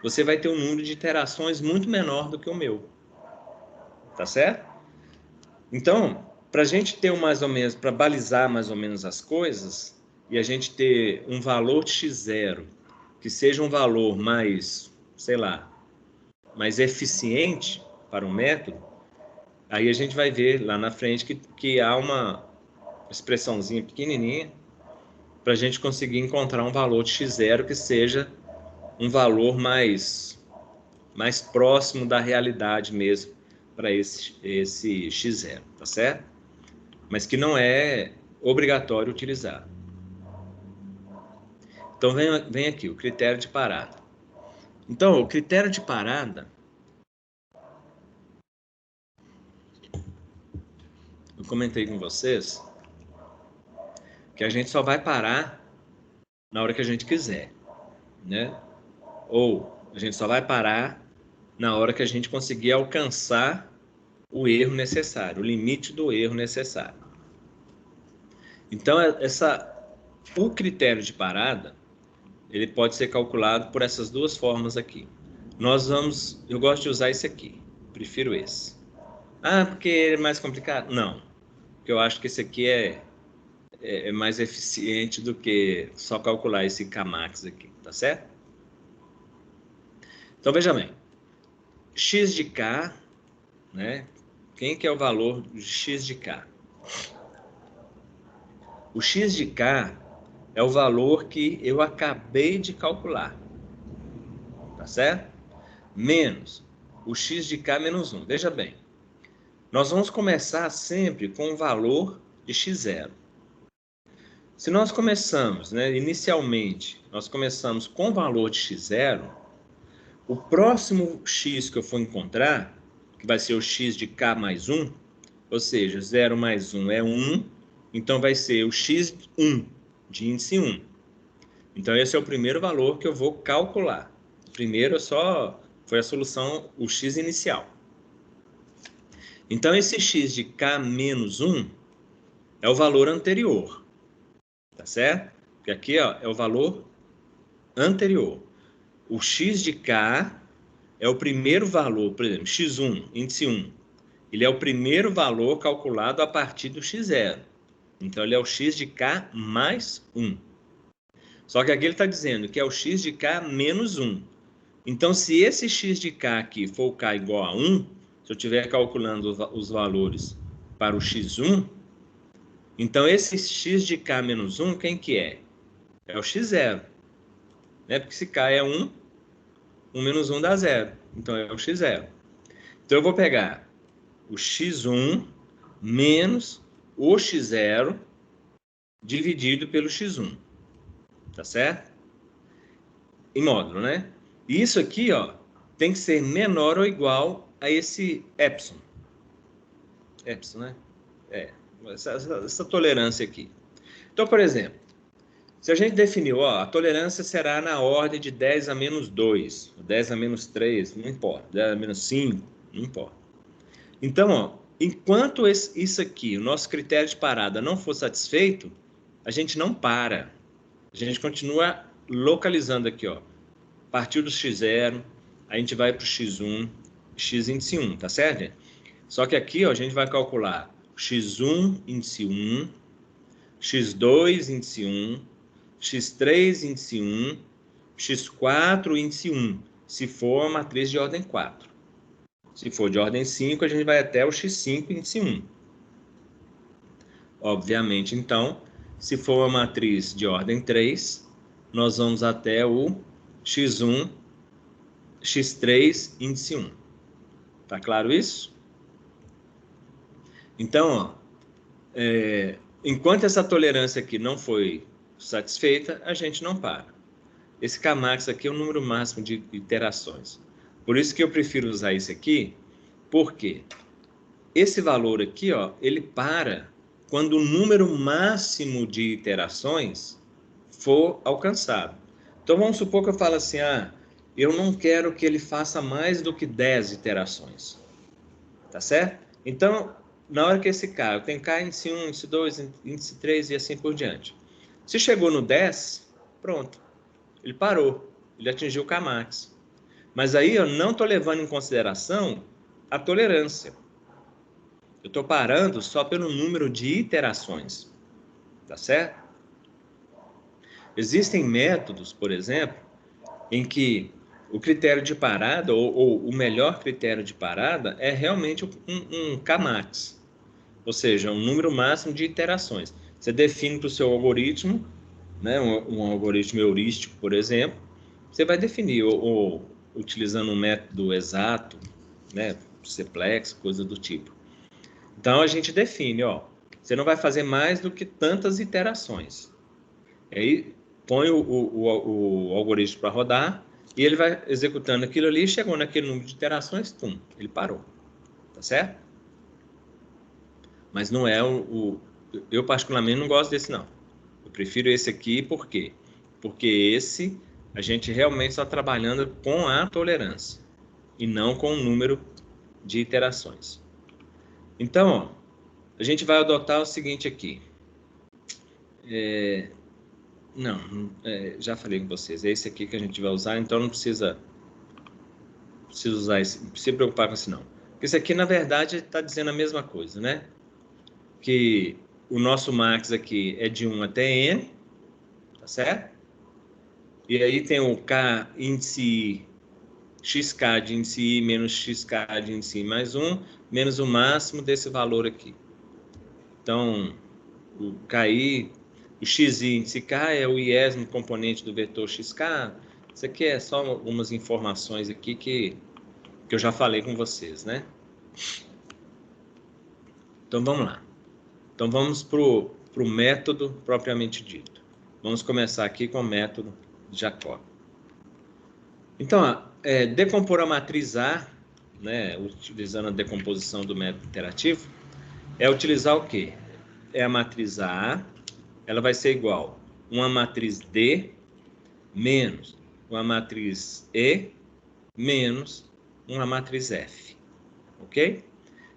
você vai ter um número de iterações muito menor do que o meu. Tá certo? Então, para a gente ter mais ou menos, para balizar mais ou menos as coisas, e a gente ter um valor de x0 que seja um valor mais, sei lá, mais eficiente para o método, aí a gente vai ver lá na frente que há uma expressãozinha pequenininha para a gente conseguir encontrar um valor de x0 que seja um valor mais próximo da realidade mesmo para esse x0, tá certo? Mas que não é obrigatório utilizar. Então, vem aqui, o critério de parada. Então, o critério de parada, eu comentei com vocês que a gente só vai parar na hora que a gente quiser, né? Ou a gente só vai parar na hora que a gente conseguir alcançar o erro necessário, o limite do erro necessário. Então, o critério de parada, ele pode ser calculado por essas duas formas aqui. Eu gosto de usar esse aqui, prefiro esse. Ah, porque ele é mais complicado? Não, porque eu acho que esse aqui é mais eficiente do que só calcular esse Kmax aqui, tá certo? Então, veja bem. x de k, né? Quem que é o valor de x de k? O x de k é o valor que eu acabei de calcular, tá certo? Menos o x de k menos 1. Veja bem, nós vamos começar sempre com o valor de x0. Se nós começamos, né, inicialmente, nós começamos com o valor de x0, o próximo x que eu for encontrar, que vai ser o x de k mais 1, ou seja, 0 mais 1 é 1, então vai ser o x1 de índice 1. Então esse é o primeiro valor que eu vou calcular. O primeiro foi a solução, o x inicial. Então esse x de k menos 1 é o valor anterior, tá certo? Porque aqui ó, é o valor anterior. O x de k é o primeiro valor, por exemplo, x1, índice 1. Ele é o primeiro valor calculado a partir do x0. Então, ele é o x de k mais 1. Só que aqui ele está dizendo que é o x de k menos 1. Então, se esse x de k aqui for o k igual a 1, se eu estiver calculando os valores para o x1, então esse x de k menos 1, quem que é? É o x0. Né? Porque se k é 1, 1 menos 1 dá 0. Então, é o x0. Então, eu vou pegar o x1 menos o x0 dividido pelo x1. Tá certo? Em módulo, né? E isso aqui, ó, tem que ser menor ou igual a esse epsilon. Epsilon, né? Essa tolerância aqui. Então, por exemplo, se a gente definiu, ó, a tolerância será na ordem de 10 a menos 2, 10 a menos 3, não importa, 10 a menos 5, não importa. Então, ó, enquanto isso aqui, o nosso critério de parada não for satisfeito, a gente não para. A gente continua localizando aqui, ó. Partiu do x0, a gente vai para o x1, x índice 1, tá certo? Só que aqui, ó, a gente vai calcular x1 índice 1, x2 índice 1, x3 índice 1, x4 índice 1, se for uma matriz de ordem 4. Se for de ordem 5, a gente vai até o x5 índice 1. Obviamente, então, se for uma matriz de ordem 3, nós vamos até o x1, x3, índice 1. Tá claro isso? Então, ó, enquanto essa tolerância aqui não foi satisfeita, a gente não para. Esse Kmax aqui é o número máximo de iterações. Por isso que eu prefiro usar esse aqui, porque esse valor aqui, ó, ele para quando o número máximo de iterações for alcançado. Então, vamos supor que eu falo assim, eu não quero que ele faça mais do que 10 iterações. Tá certo? Então, na hora que esse K, eu tenho K índice 1, índice 2, índice 3 e assim por diante. Se chegou no 10, pronto. Ele parou. Ele atingiu o Kmax. Mas aí eu não estou levando em consideração a tolerância. Eu estou parando só pelo número de iterações. Tá certo? Existem métodos, por exemplo, em que o critério de parada, ou o melhor critério de parada, é realmente um Kmax. Ou seja, um número máximo de iterações. Você define para o seu algoritmo, né, um algoritmo heurístico, por exemplo, você vai definir, ou utilizando um método exato, né, Simplex, coisa do tipo. Então, a gente define, ó, você não vai fazer mais do que tantas iterações. Aí, põe o algoritmo para rodar, e ele vai executando aquilo ali, chegou naquele número de iterações, pum, ele parou. Tá certo? Mas não é eu particularmente não gosto desse não. Eu prefiro esse aqui, por quê? Porque esse a gente realmente está trabalhando com a tolerância e não com o número de iterações. Então, ó, a gente vai adotar o seguinte aqui. Já falei com vocês, é esse aqui que a gente vai usar, então não precisa usar esse, não precisa se preocupar com esse não. Porque esse aqui, na verdade, está dizendo a mesma coisa, né? Que o nosso max aqui é de 1 até n, tá certo? E aí tem o K índice xk de índice I menos xk de índice I mais 1, menos o máximo desse valor aqui. Então, o KI, o xi índice K é o iésimo componente do vetor xk. Isso aqui é só algumas informações aqui que eu já falei com vocês, né? Então, vamos lá. Então, vamos para o método propriamente dito. Vamos começar aqui com o método de Jacob. Então, decompor a matriz A, né, utilizando a decomposição do método iterativo, é utilizar o quê? É a matriz A, ela vai ser igual a uma matriz D menos uma matriz E menos uma matriz F, ok?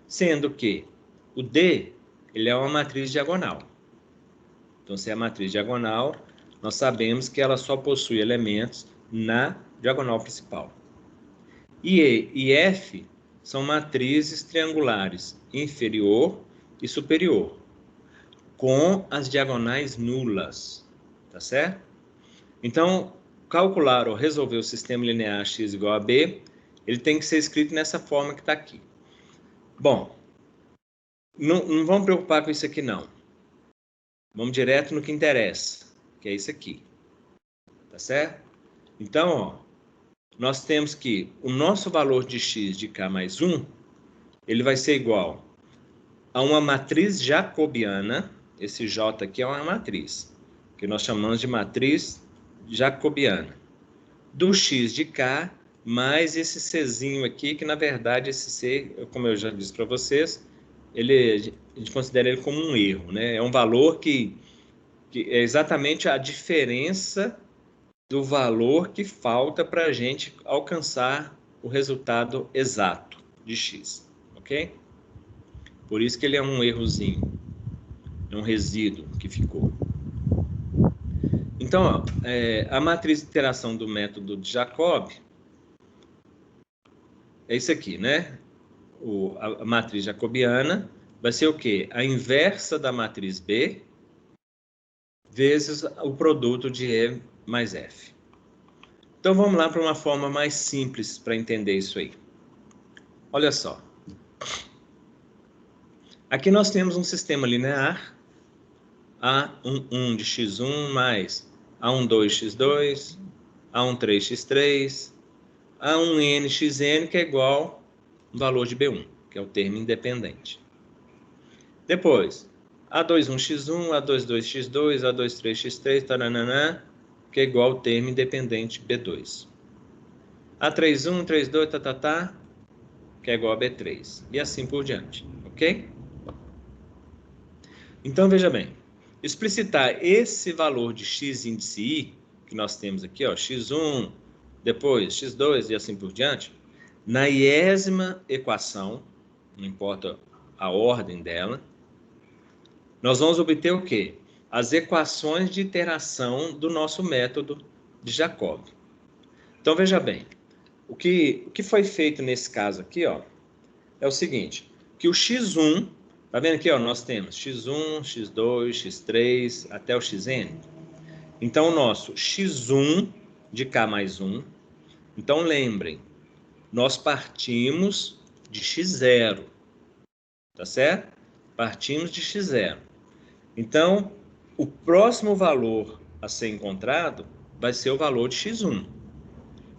Sendo que o D, ele é uma matriz diagonal. Então, se é a matriz diagonal, nós sabemos que ela só possui elementos na diagonal principal. E E e F são matrizes triangulares inferior e superior, com as diagonais nulas, tá certo? Então, calcular ou resolver o sistema linear x igual a b, ele tem que ser escrito nessa forma que está aqui. Bom, não vamos preocupar com isso aqui não. Vamos direto no que interessa, que é isso aqui, tá certo? Então, ó, nós temos que o nosso valor de x de k mais 1, ele vai ser igual a uma matriz jacobiana. Esse J aqui é uma matriz, que nós chamamos de matriz jacobiana, do x de k mais esse Czinho aqui, que na verdade esse C, como eu já disse para vocês, a gente considera ele como um erro, né? É um valor que é exatamente a diferença do valor que falta para a gente alcançar o resultado exato de x, ok? Por isso que ele é um errozinho, é um resíduo que ficou. Então, ó, a matriz de iteração do método de Jacob é isso aqui, né? A matriz jacobiana vai ser o quê? A inversa da matriz B vezes o produto de E mais F. Então, vamos lá para uma forma mais simples para entender isso aí. Olha só. Aqui nós temos um sistema linear, A11 de x1 mais A12x2, A13x3, A1nxn, que é igual ao valor de B1, que é o termo independente. Depois, A21x1, A22x2, A23x3, taranana, que é igual ao termo independente B2. A31, 32, que é igual a B3. E assim por diante, ok? Então, veja bem. Explicitar esse valor de x índice I, que nós temos aqui, ó, x1, depois x2 e assim por diante, na iésima equação, não importa a ordem dela, nós vamos obter o quê? As equações de iteração do nosso método de Jacob. Então, veja bem, o que foi feito nesse caso aqui, ó, é o seguinte, que o x1, tá vendo aqui, ó, nós temos x1, x2, x3, até o xn. Então, o nosso x1 de k mais 1, então lembrem, nós partimos de x0, tá certo? Partimos de x0. Então, o próximo valor a ser encontrado vai ser o valor de x1.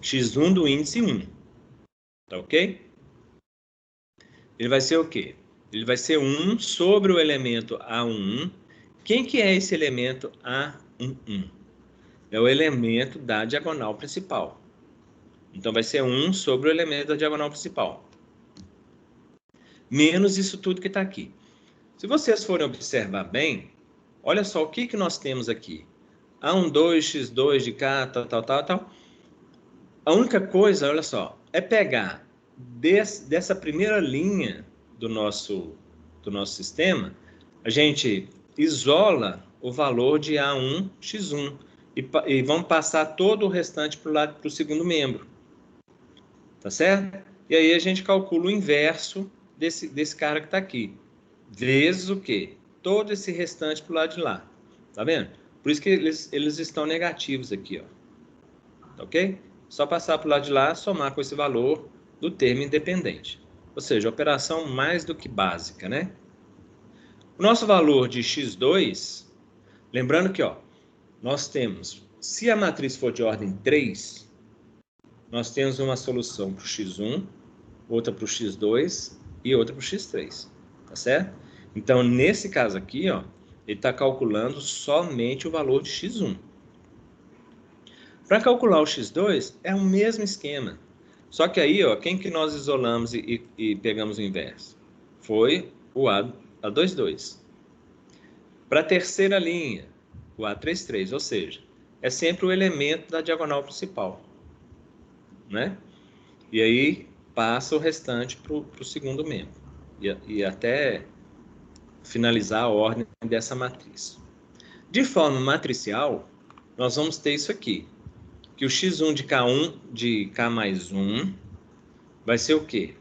x1 do índice 1. Tá ok? Ele vai ser o quê? Ele vai ser 1 sobre o elemento A11. Quem que é esse elemento A11? É o elemento da diagonal principal. Então, vai ser 1 sobre o elemento da diagonal principal. Menos isso tudo que está aqui. Se vocês forem observar bem, olha só o que nós temos aqui. A12, x2 de k, tal. A única coisa, olha só, é pegar dessa primeira linha do nosso sistema, a gente isola o valor de A1, x1, e vamos passar todo o restante para o segundo membro. Tá certo? E aí a gente calcula o inverso desse cara que está aqui. Vezes o quê? Todo esse restante para o lado de lá. Tá vendo? Por isso que eles estão negativos aqui, ó. Ok? só passar para o lado de lá, somar com esse valor do termo independente. Ou seja, operação mais do que básica, né? O nosso valor de x2, lembrando que, ó, nós temos, se a matriz for de ordem 3, nós temos uma solução para o x1, outra para o x2 e outra para o x3, tá certo? Então, nesse caso aqui, ó, ele está calculando somente o valor de x1. Para calcular o x2, é o mesmo esquema. Só que aí, ó, quem que nós isolamos e pegamos o inverso? Foi o A22. Para a terceira linha, o A33, ou seja, é sempre o elemento da diagonal principal, né? E aí passa o restante para o segundo membro. E até finalizar a ordem dessa matriz. De forma matricial, nós vamos ter isso aqui, que o x1 de K mais 1 vai ser o quê?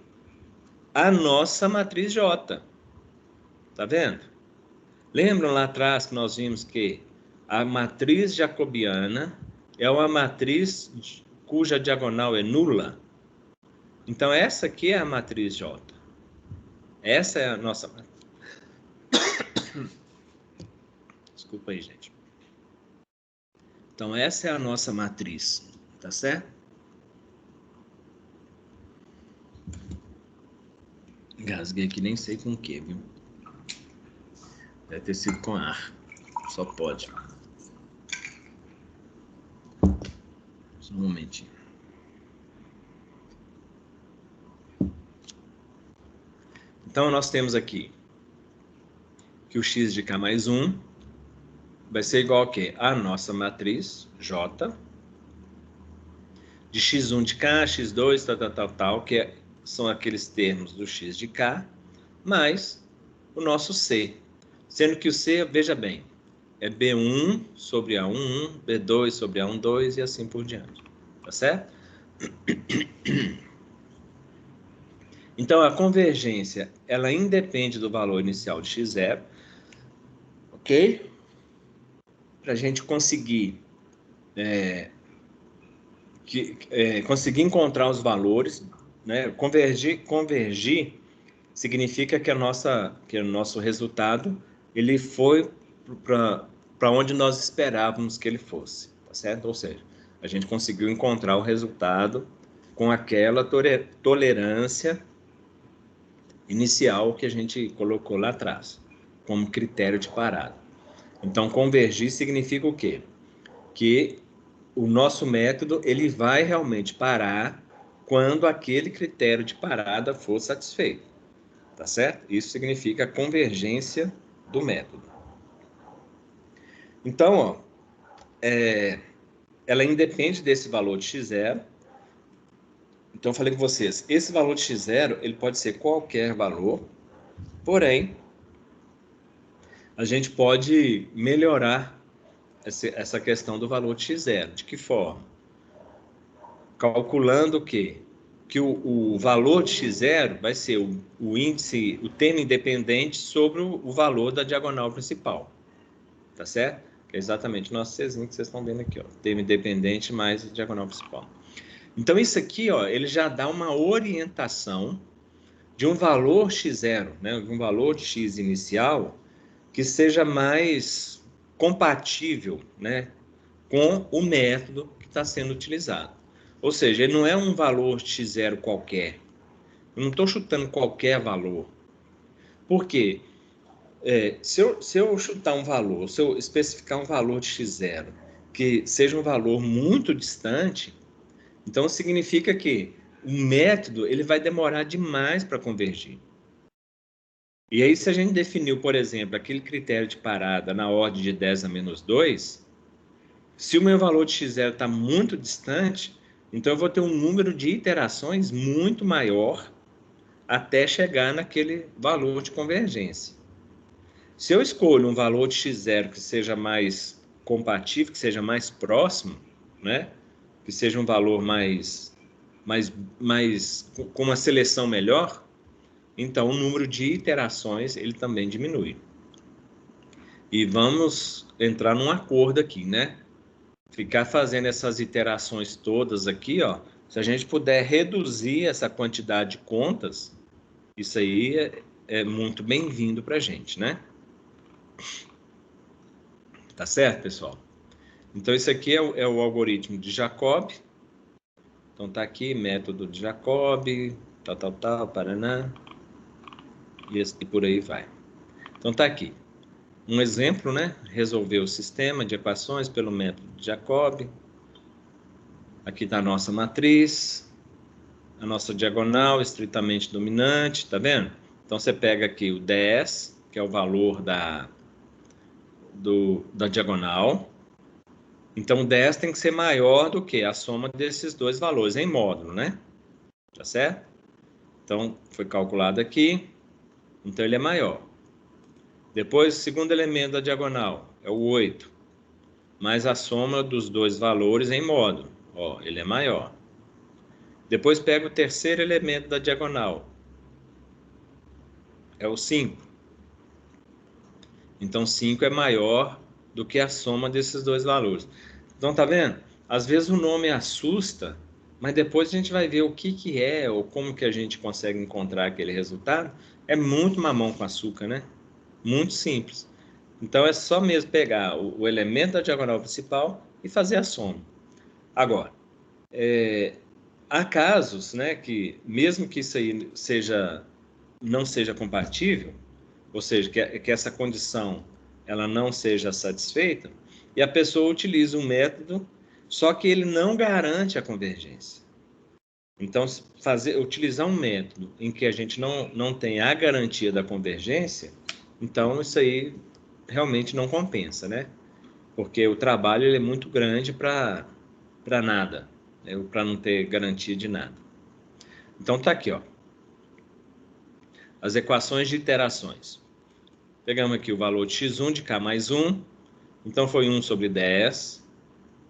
A nossa matriz J. Tá vendo? Lembram lá atrás que nós vimos que a matriz jacobiana é uma matriz cuja diagonal é nula? Então, essa aqui é a matriz J. Essa é a nossa matriz. Desculpa aí, gente. Então, essa é a nossa matriz, tá certo? Engasguei aqui, nem sei com o que, viu? Deve ter sido com ar. Só pode. Só um momentinho. Então, nós temos aqui que o x de K mais 1 vai ser igual a quê? A nossa matriz J de x1 de K, x2, tal, que são aqueles termos do x de K, mais o nosso C. Sendo que o C, veja bem, é B1 sobre A11, B2 sobre A12 e assim por diante. Tá certo? Então, a convergência, ela independe do valor inicial de x0, ok? Para a gente conseguir conseguir encontrar os valores, né? Convergir significa que o nosso resultado ele foi para onde nós esperávamos que ele fosse, tá certo? Ou seja, a gente conseguiu encontrar o resultado com aquela tolerância inicial que a gente colocou lá atrás, como critério de parada. Então, convergir significa o quê? Que o nosso método ele vai realmente parar quando aquele critério de parada for satisfeito, tá certo? Isso significa a convergência do método. Então, ó, ela independe desse valor de x0. Então, eu falei com vocês, esse valor de x0 ele pode ser qualquer valor, porém, a gente pode melhorar essa questão do valor de x0. De que forma? Calculando o quê? Que o valor de x0 vai ser o índice, o termo independente sobre o valor da diagonal principal. Tá certo? Que é exatamente o nosso Czinho que vocês estão vendo aqui, ó. Termo independente mais a diagonal principal. Então, isso aqui, ó, ele já dá uma orientação de um valor x0, né? De um valor de x inicial que seja mais compatível, né? Com o método que está sendo utilizado. Ou seja, ele não é um valor x0 qualquer. Eu não estou chutando qualquer valor. Por quê? Se eu chutar um valor, se eu especificar um valor de x0 que seja um valor muito distante, então significa que o método ele vai demorar demais para convergir. E aí, se a gente definiu, por exemplo, aquele critério de parada na ordem de 10 a menos 2, se o meu valor de x0 está muito distante, então eu vou ter um número de iterações muito maior até chegar naquele valor de convergência. Se eu escolho um valor de x0 que seja mais compatível, que seja mais próximo, né? Que seja um valor com uma seleção melhor, então o número de iterações ele também diminui. E vamos entrar num acordo aqui, né? ficar fazendo essas iterações todas aqui, ó, se a gente puder reduzir essa quantidade de contas, isso aí é muito bem-vindo para a gente, né? Tá certo, pessoal? Então, isso aqui é o algoritmo de Jacob. Então, tá aqui, método de Jacob, tal, paraná, e por aí vai. Então, tá aqui. Um exemplo, né? Resolver o sistema de equações pelo método de Jacob. Aqui está a nossa matriz, a nossa diagonal estritamente dominante, tá vendo? Então, você pega aqui o 10, que é o valor da diagonal. Então, o 10 tem que ser maior do que a soma desses dois valores em módulo, né? Tá certo? Então, foi calculado aqui. Então, ele é maior. Depois, o segundo elemento da diagonal é o 8, mais a soma dos dois valores em módulo. Ó, ele é maior. Depois, pega o terceiro elemento da diagonal. É o 5. Então, 5 é maior do que a soma desses dois valores. Então, tá vendo? Às vezes o nome assusta, mas depois a gente vai ver o que é ou como que a gente consegue encontrar aquele resultado. É muito mamão com açúcar, né? Muito simples. Então, é só mesmo pegar o elemento da diagonal principal e fazer a soma. Agora, há casos, né, que mesmo que isso aí não seja compatível, ou seja, que essa condição ela não seja satisfeita, e a pessoa utiliza um método, só que ele não garante a convergência. Então, utilizar um método em que a gente não tem a garantia da convergência, então isso aí realmente não compensa, né? Porque o trabalho ele é muito grande para nada, né? Para não ter garantia de nada. Então tá aqui, ó. As equações de iterações. Pegamos aqui o valor de x1 de k mais 1, então foi 1 sobre 10.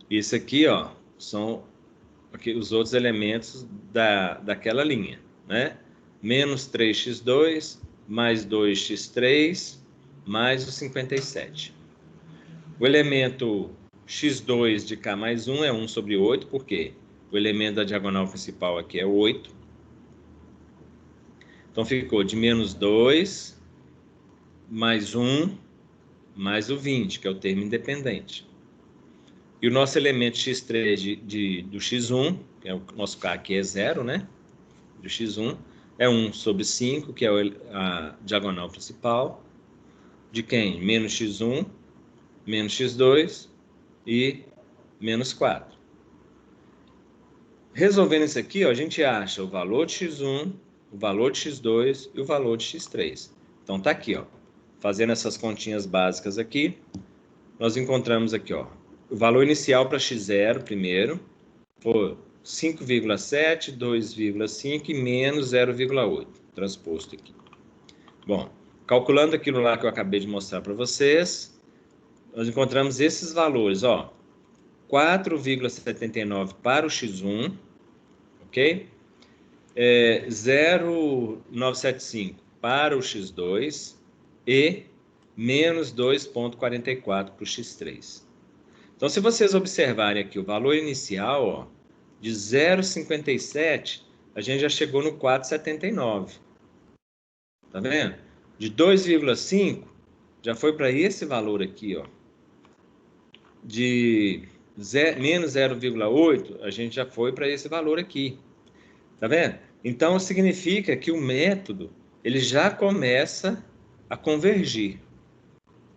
Isso aqui, ó, são aqui os outros elementos daquela linha, né? Menos 3x2, mais 2x3, mais o 57. O elemento x2 de k mais 1 é 1 sobre 8, porque o elemento da diagonal principal aqui é 8. Então, ficou de menos 2, mais 1, mais o 20, que é o termo independente. E o nosso elemento x3 do x1, que é o nosso k aqui é 0, né? Do x1, é 1 sobre 5, que é a diagonal principal. De quem? Menos x1, menos x2 e menos 4. Resolvendo isso aqui, ó, a gente acha o valor de x1, o valor de x2 e o valor de x3. Então, tá aqui, ó. Fazendo essas continhas básicas aqui, nós encontramos aqui, ó, o valor inicial para x0 primeiro, foi 5,7, 2,5 e menos 0,8, transposto aqui. Bom, calculando aquilo lá que eu acabei de mostrar para vocês, nós encontramos esses valores, ó, 4,79 para o x1, ok? 0,975 para o x2 e menos 2,44 para o x3. Então, se vocês observarem aqui o valor inicial, ó, de 0,57, a gente já chegou no 4,79. Tá vendo? De 2,5, já foi para esse valor aqui, ó. De menos 0,8, a gente já foi para esse valor aqui. Tá vendo? Então, significa que o método, ele já começa a convergir.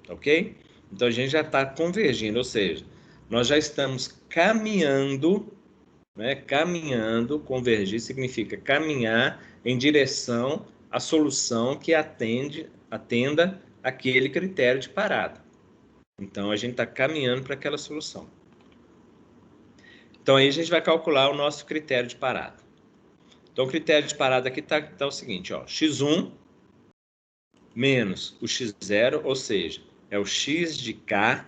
Ok? Então, a gente já está convergindo, ou seja, nós já estamos caminhando, né? Caminhando, convergir significa caminhar em direção à solução que atenda aquele critério de parada. Então, a gente está caminhando para aquela solução. Então, aí a gente vai calcular o nosso critério de parada. Então, o critério de parada aqui está o seguinte, ó, x1 menos o x0, ou seja, é o x de k,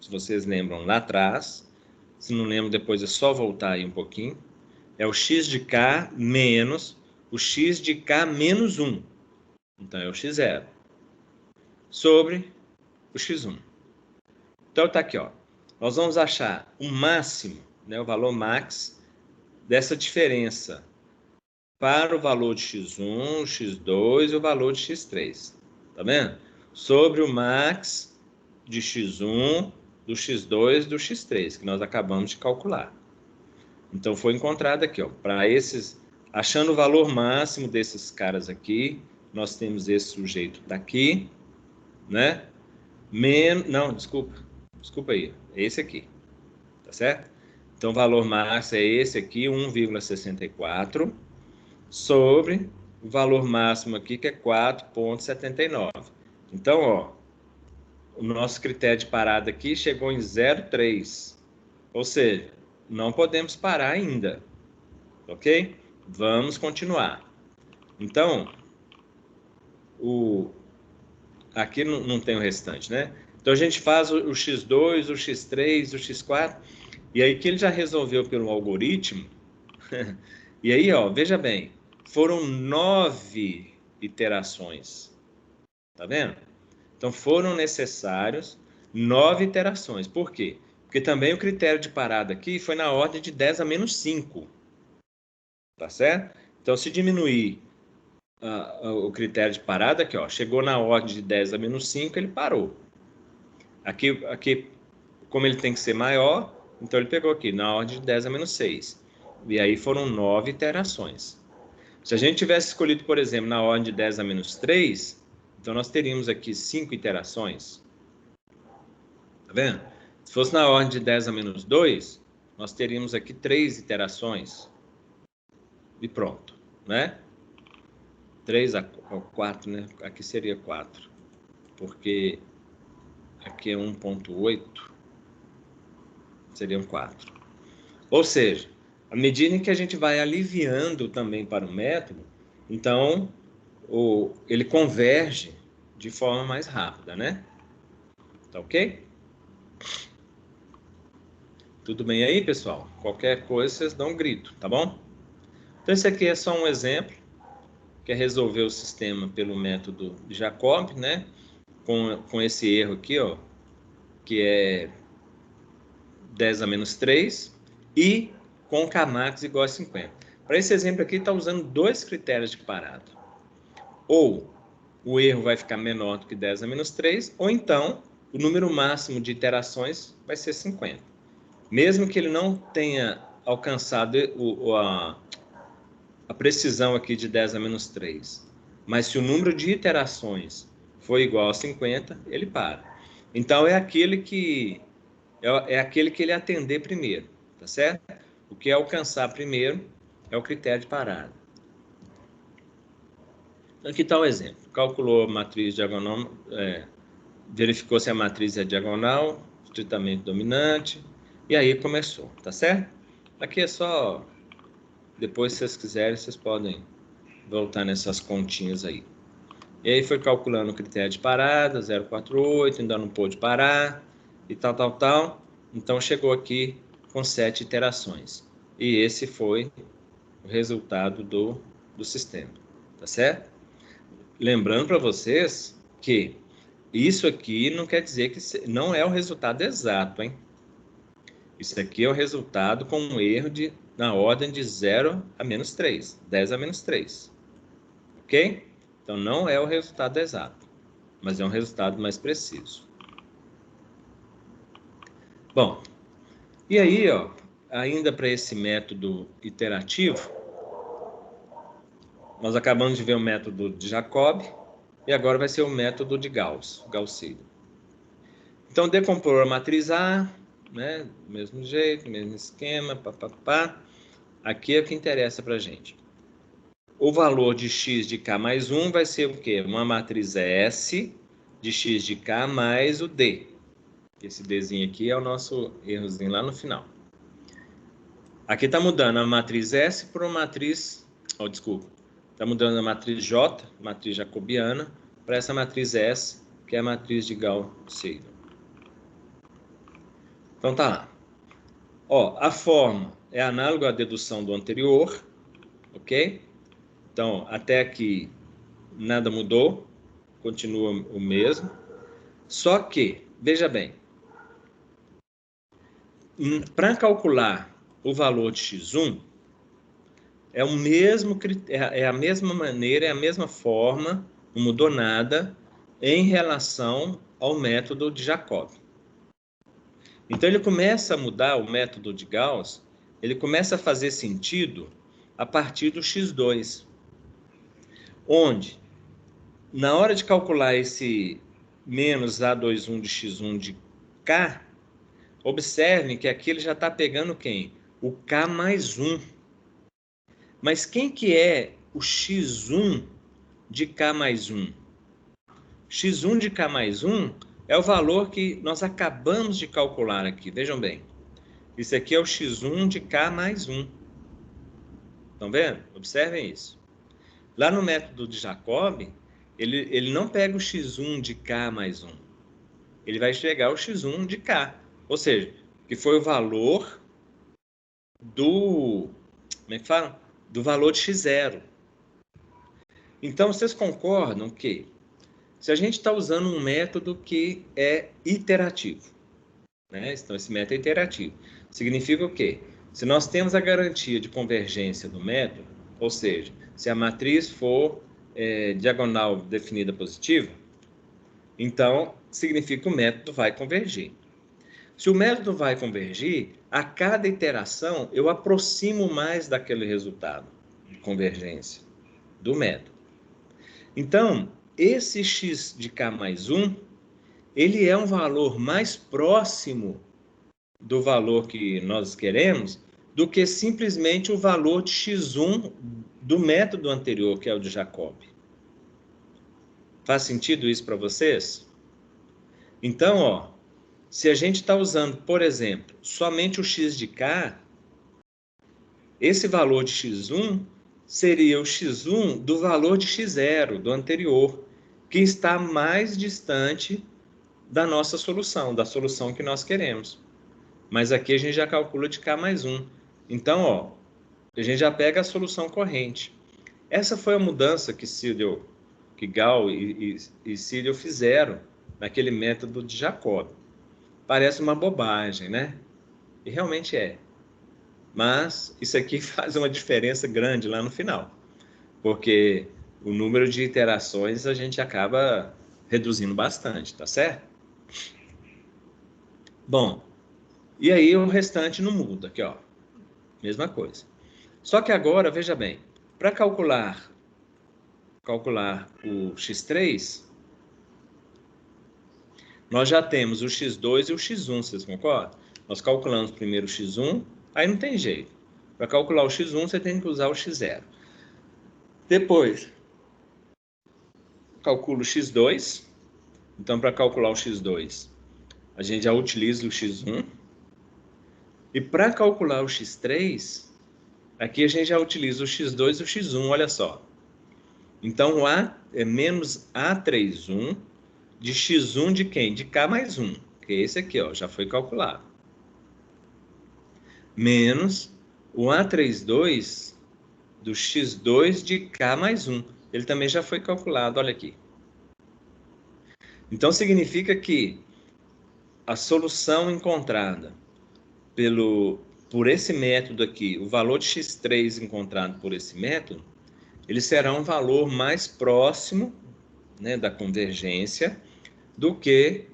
se vocês lembram lá atrás, se não lembram depois é só voltar aí um pouquinho, é o x de k menos o x de k menos 1, então é o x0, sobre o x1. Então, tá aqui, ó, nós vamos achar o máximo, né, o valor max dessa diferença para o valor de x1, x2 e o valor de x3. Tá vendo? Sobre o max de x1, do x2 e do x3, que nós acabamos de calcular. Então, foi encontrado aqui, ó, para esses, achando o valor máximo desses caras aqui, nós temos esse sujeito daqui, né? Não, desculpa aí, é esse aqui, tá certo? Então, o valor máximo é esse aqui, 1,64, sobre o valor máximo aqui, que é 4,79. Então, ó, o nosso critério de parada aqui chegou em 0,3, ou seja, não podemos parar ainda, ok? Vamos continuar. Então, aqui não tem o restante, né? Então, a gente faz o x2, o x3, o x4, e aí que ele já resolveu pelo algoritmo. E aí, ó, veja bem, foram 9 iterações, tá vendo? Então, foram necessários 9 iterações. Por quê? Porque também o critério de parada aqui foi na ordem de 10 a menos 5, tá certo? Então, se diminuir o critério de parada aqui, ó, chegou na ordem de 10 a menos 5, ele parou. Aqui, como ele tem que ser maior, então ele pegou aqui na ordem de 10 a menos 6. E aí foram 9 iterações. Se a gente tivesse escolhido, por exemplo, na ordem de 10 a menos 3, então nós teríamos aqui 5 iterações. Tá vendo? Se fosse na ordem de 10 a menos 2, nós teríamos aqui 3 iterações. E pronto, né? 3 a 4, né? Aqui seria 4. Porque aqui é 1,8. Seriam 4. Ou seja, à medida em que a gente vai aliviando também para o método, então ele converge de forma mais rápida, né? Tá ok? Tudo bem aí, pessoal? Qualquer coisa, vocês dão um grito, tá bom? Então, esse aqui é só um exemplo, que é resolver o sistema pelo método de Jacob, né? Com esse erro aqui, ó, que é 10 a menos 3, e com Kmax igual a 50. Para esse exemplo aqui, está usando 2 critérios de parada. Ou o erro vai ficar menor do que 10 a menos 3, ou então o número máximo de iterações vai ser 50. Mesmo que ele não tenha alcançado a precisão aqui de 10 a menos 3, mas se o número de iterações for igual a 50, ele para. Então, é aquele que ele atender primeiro, tá certo? O que é alcançar primeiro é o critério de parada. Aqui está o exemplo. Calculou a matriz diagonal, verificou se a matriz é diagonal, estritamente dominante, e aí começou, tá certo? Aqui é só, depois se vocês quiserem, vocês podem voltar nessas continhas aí. E aí foi calculando o critério de parada, 0,48, ainda não pôde parar, e tal. Então chegou aqui com 7 iterações. E esse foi o resultado do sistema, tá certo? Lembrando para vocês que isso aqui não quer dizer que não é o resultado exato, hein? Isso aqui é o resultado com um erro na ordem de 0 a menos 3, 10 a menos 3. Ok? Então, não é o resultado exato, mas é um resultado mais preciso. Bom, e aí, ó, ainda para esse método iterativo, nós acabamos de ver o método de Jacob, e agora vai ser o método de Gauss-Seidel. Então, decompor a matriz A, né, do mesmo jeito, mesmo esquema, papapá. Aqui é o que interessa para a gente. O valor de x de k mais 1 vai ser o quê? Uma matriz S de x de k mais o D. Esse Dzinho aqui é o nosso errozinho lá no final. Aqui está mudando a matriz S para uma matriz... Está mudando a matriz J, matriz jacobiana, para essa matriz S, que é a matriz de Gauss-Seidel. Então tá lá. Ó, a forma é análoga à dedução do anterior, ok? Então, até aqui nada mudou, continua o mesmo. Só que, veja bem, para calcular o valor de x1, é a mesma maneira, é a mesma forma, não mudou nada em relação ao método de Jacob. Então, ele começa a mudar o método de Gauss, ele começa a fazer sentido a partir do x2, onde, na hora de calcular esse menos A21 de x1 de K, observem que aqui ele já está pegando quem? O K mais 1. Mas quem que é o x1 de K mais 1? x1 de K mais 1 é o valor que nós acabamos de calcular aqui. Vejam bem. Isso aqui é o x1 de K mais 1. Estão vendo? Observem isso. Lá no método de Jacob, ele não pega o x1 de K mais 1. Ele vai pegar o x1 de K. Ou seja, que foi o valor do... Como é que fala? Do valor de x0. Então, vocês concordam que se a gente está usando um método que é iterativo, né? Então, esse método é iterativo. Significa o quê? Se nós temos a garantia de convergência do método, ou seja, se a matriz for diagonal definida positiva, então significa que o método vai convergir. Se o método vai convergir, a cada iteração eu aproximo mais daquele resultado de convergência do método. Então, esse x de K mais 1, ele é um valor mais próximo do valor que nós queremos do que simplesmente o valor de x1 do método anterior, que é o de Jacob. Faz sentido isso para vocês? Então, ó, se a gente está usando, por exemplo, somente o x de K, esse valor de x1 seria o x1 do valor de x0, do anterior, que está mais distante da nossa solução, da solução que nós queremos. Mas aqui a gente já calcula de K mais 1. Então, ó, a gente já pega a solução corrente. Essa foi a mudança que Gauss e Seidel fizeram naquele método de Jacob. Parece uma bobagem, né? E realmente é. Mas isso aqui faz uma diferença grande lá no final, porque o número de iterações a gente acaba reduzindo bastante, tá certo? Bom, e aí o restante não muda, aqui ó, mesma coisa. Só que agora, veja bem, para calcular o x3, nós já temos o x2 e o x1, vocês concordam? Nós calculamos primeiro o x1, aí não tem jeito. Para calcular o x1, você tem que usar o x0. Depois, calculo o x2. Então, para calcular o x2, a gente já utiliza o x1. E para calcular o x3, aqui a gente já utiliza o x2 e o x1, olha só. Então, o A é menos A31 de x1 de quem? De K mais 1, que é esse aqui, ó, já foi calculado. Menos o A32 do x2 de K mais 1. Ele também já foi calculado, olha aqui. Então, significa que a solução encontrada por esse método aqui, o valor de x3 encontrado por esse método, ele será um valor mais próximo, né, da convergência do que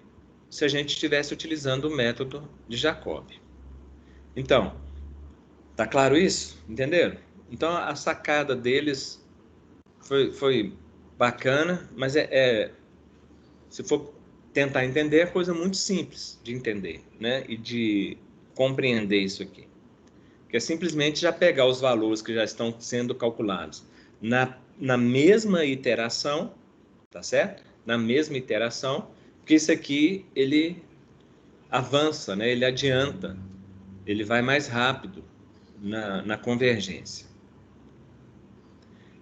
se a gente estivesse utilizando o método de Jacob. Então, tá claro isso? Entenderam? Então, a sacada deles foi bacana, mas se for tentar entender, é coisa muito simples de entender, né? E de compreender isso aqui. Que é simplesmente já pegar os valores que já estão sendo calculados na mesma iteração, tá certo? Na mesma iteração, porque isso aqui, ele avança, né? Ele adianta, ele vai mais rápido na convergência.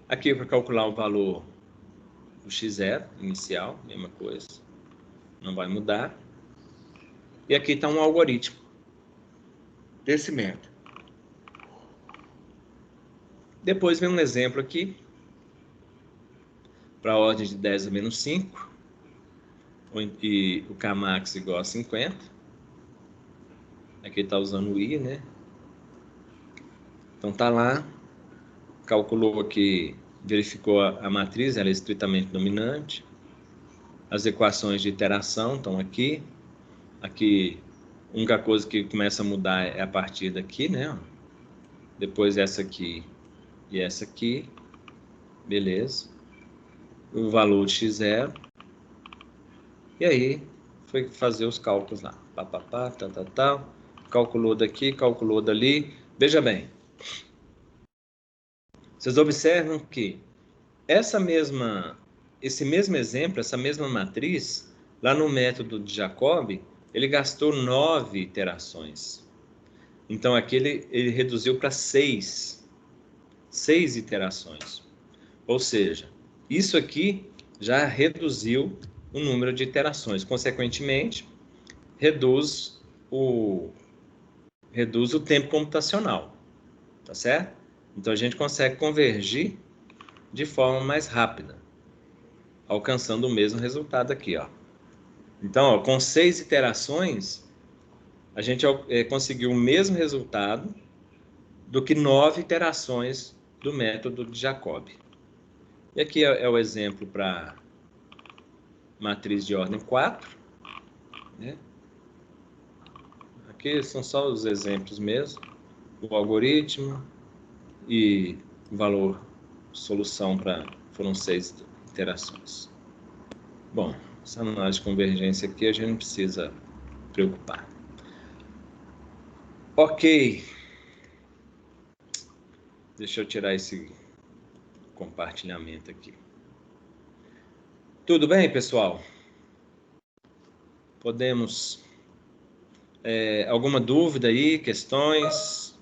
Aqui, para calcular o valor do x0 inicial, mesma coisa, não vai mudar. E aqui está um algoritmo desse método. Depois vem um exemplo aqui, para a ordem de 10 a menos 5, e o Kmax igual a 50. Aqui está usando o I, né? Então tá lá, calculou aqui, verificou a matriz, ela é estritamente dominante. As equações de iteração estão aqui. Aqui, a única coisa que começa a mudar é a partir daqui, né? Depois essa aqui e essa aqui. Beleza. O valor de x0. E aí, foi fazer os cálculos lá. Papapá, tal. Calculou daqui, calculou dali. Veja bem. Vocês observam que esse mesmo exemplo, essa mesma matriz, lá no método de Jacobi, ele gastou 9 iterações. Então, aqui ele reduziu para 6 iterações. Ou seja, isso aqui já reduziu o número de iterações. Consequentemente, reduz o tempo computacional. Tá certo? Então, a gente consegue convergir de forma mais rápida, alcançando o mesmo resultado aqui, ó. Então, ó, com 6 iterações, a gente conseguiu o mesmo resultado do que 9 iterações do método de Jacobi. E aqui é o exemplo para matriz de ordem 4. Né? Aqui são só os exemplos mesmo. O algoritmo e o valor solução foram 6 iterações. Bom, essa análise de convergência aqui a gente não precisa preocupar. Ok. Deixa eu tirar esse compartilhamento aqui. Tudo bem, pessoal? Podemos... alguma dúvida aí, questões?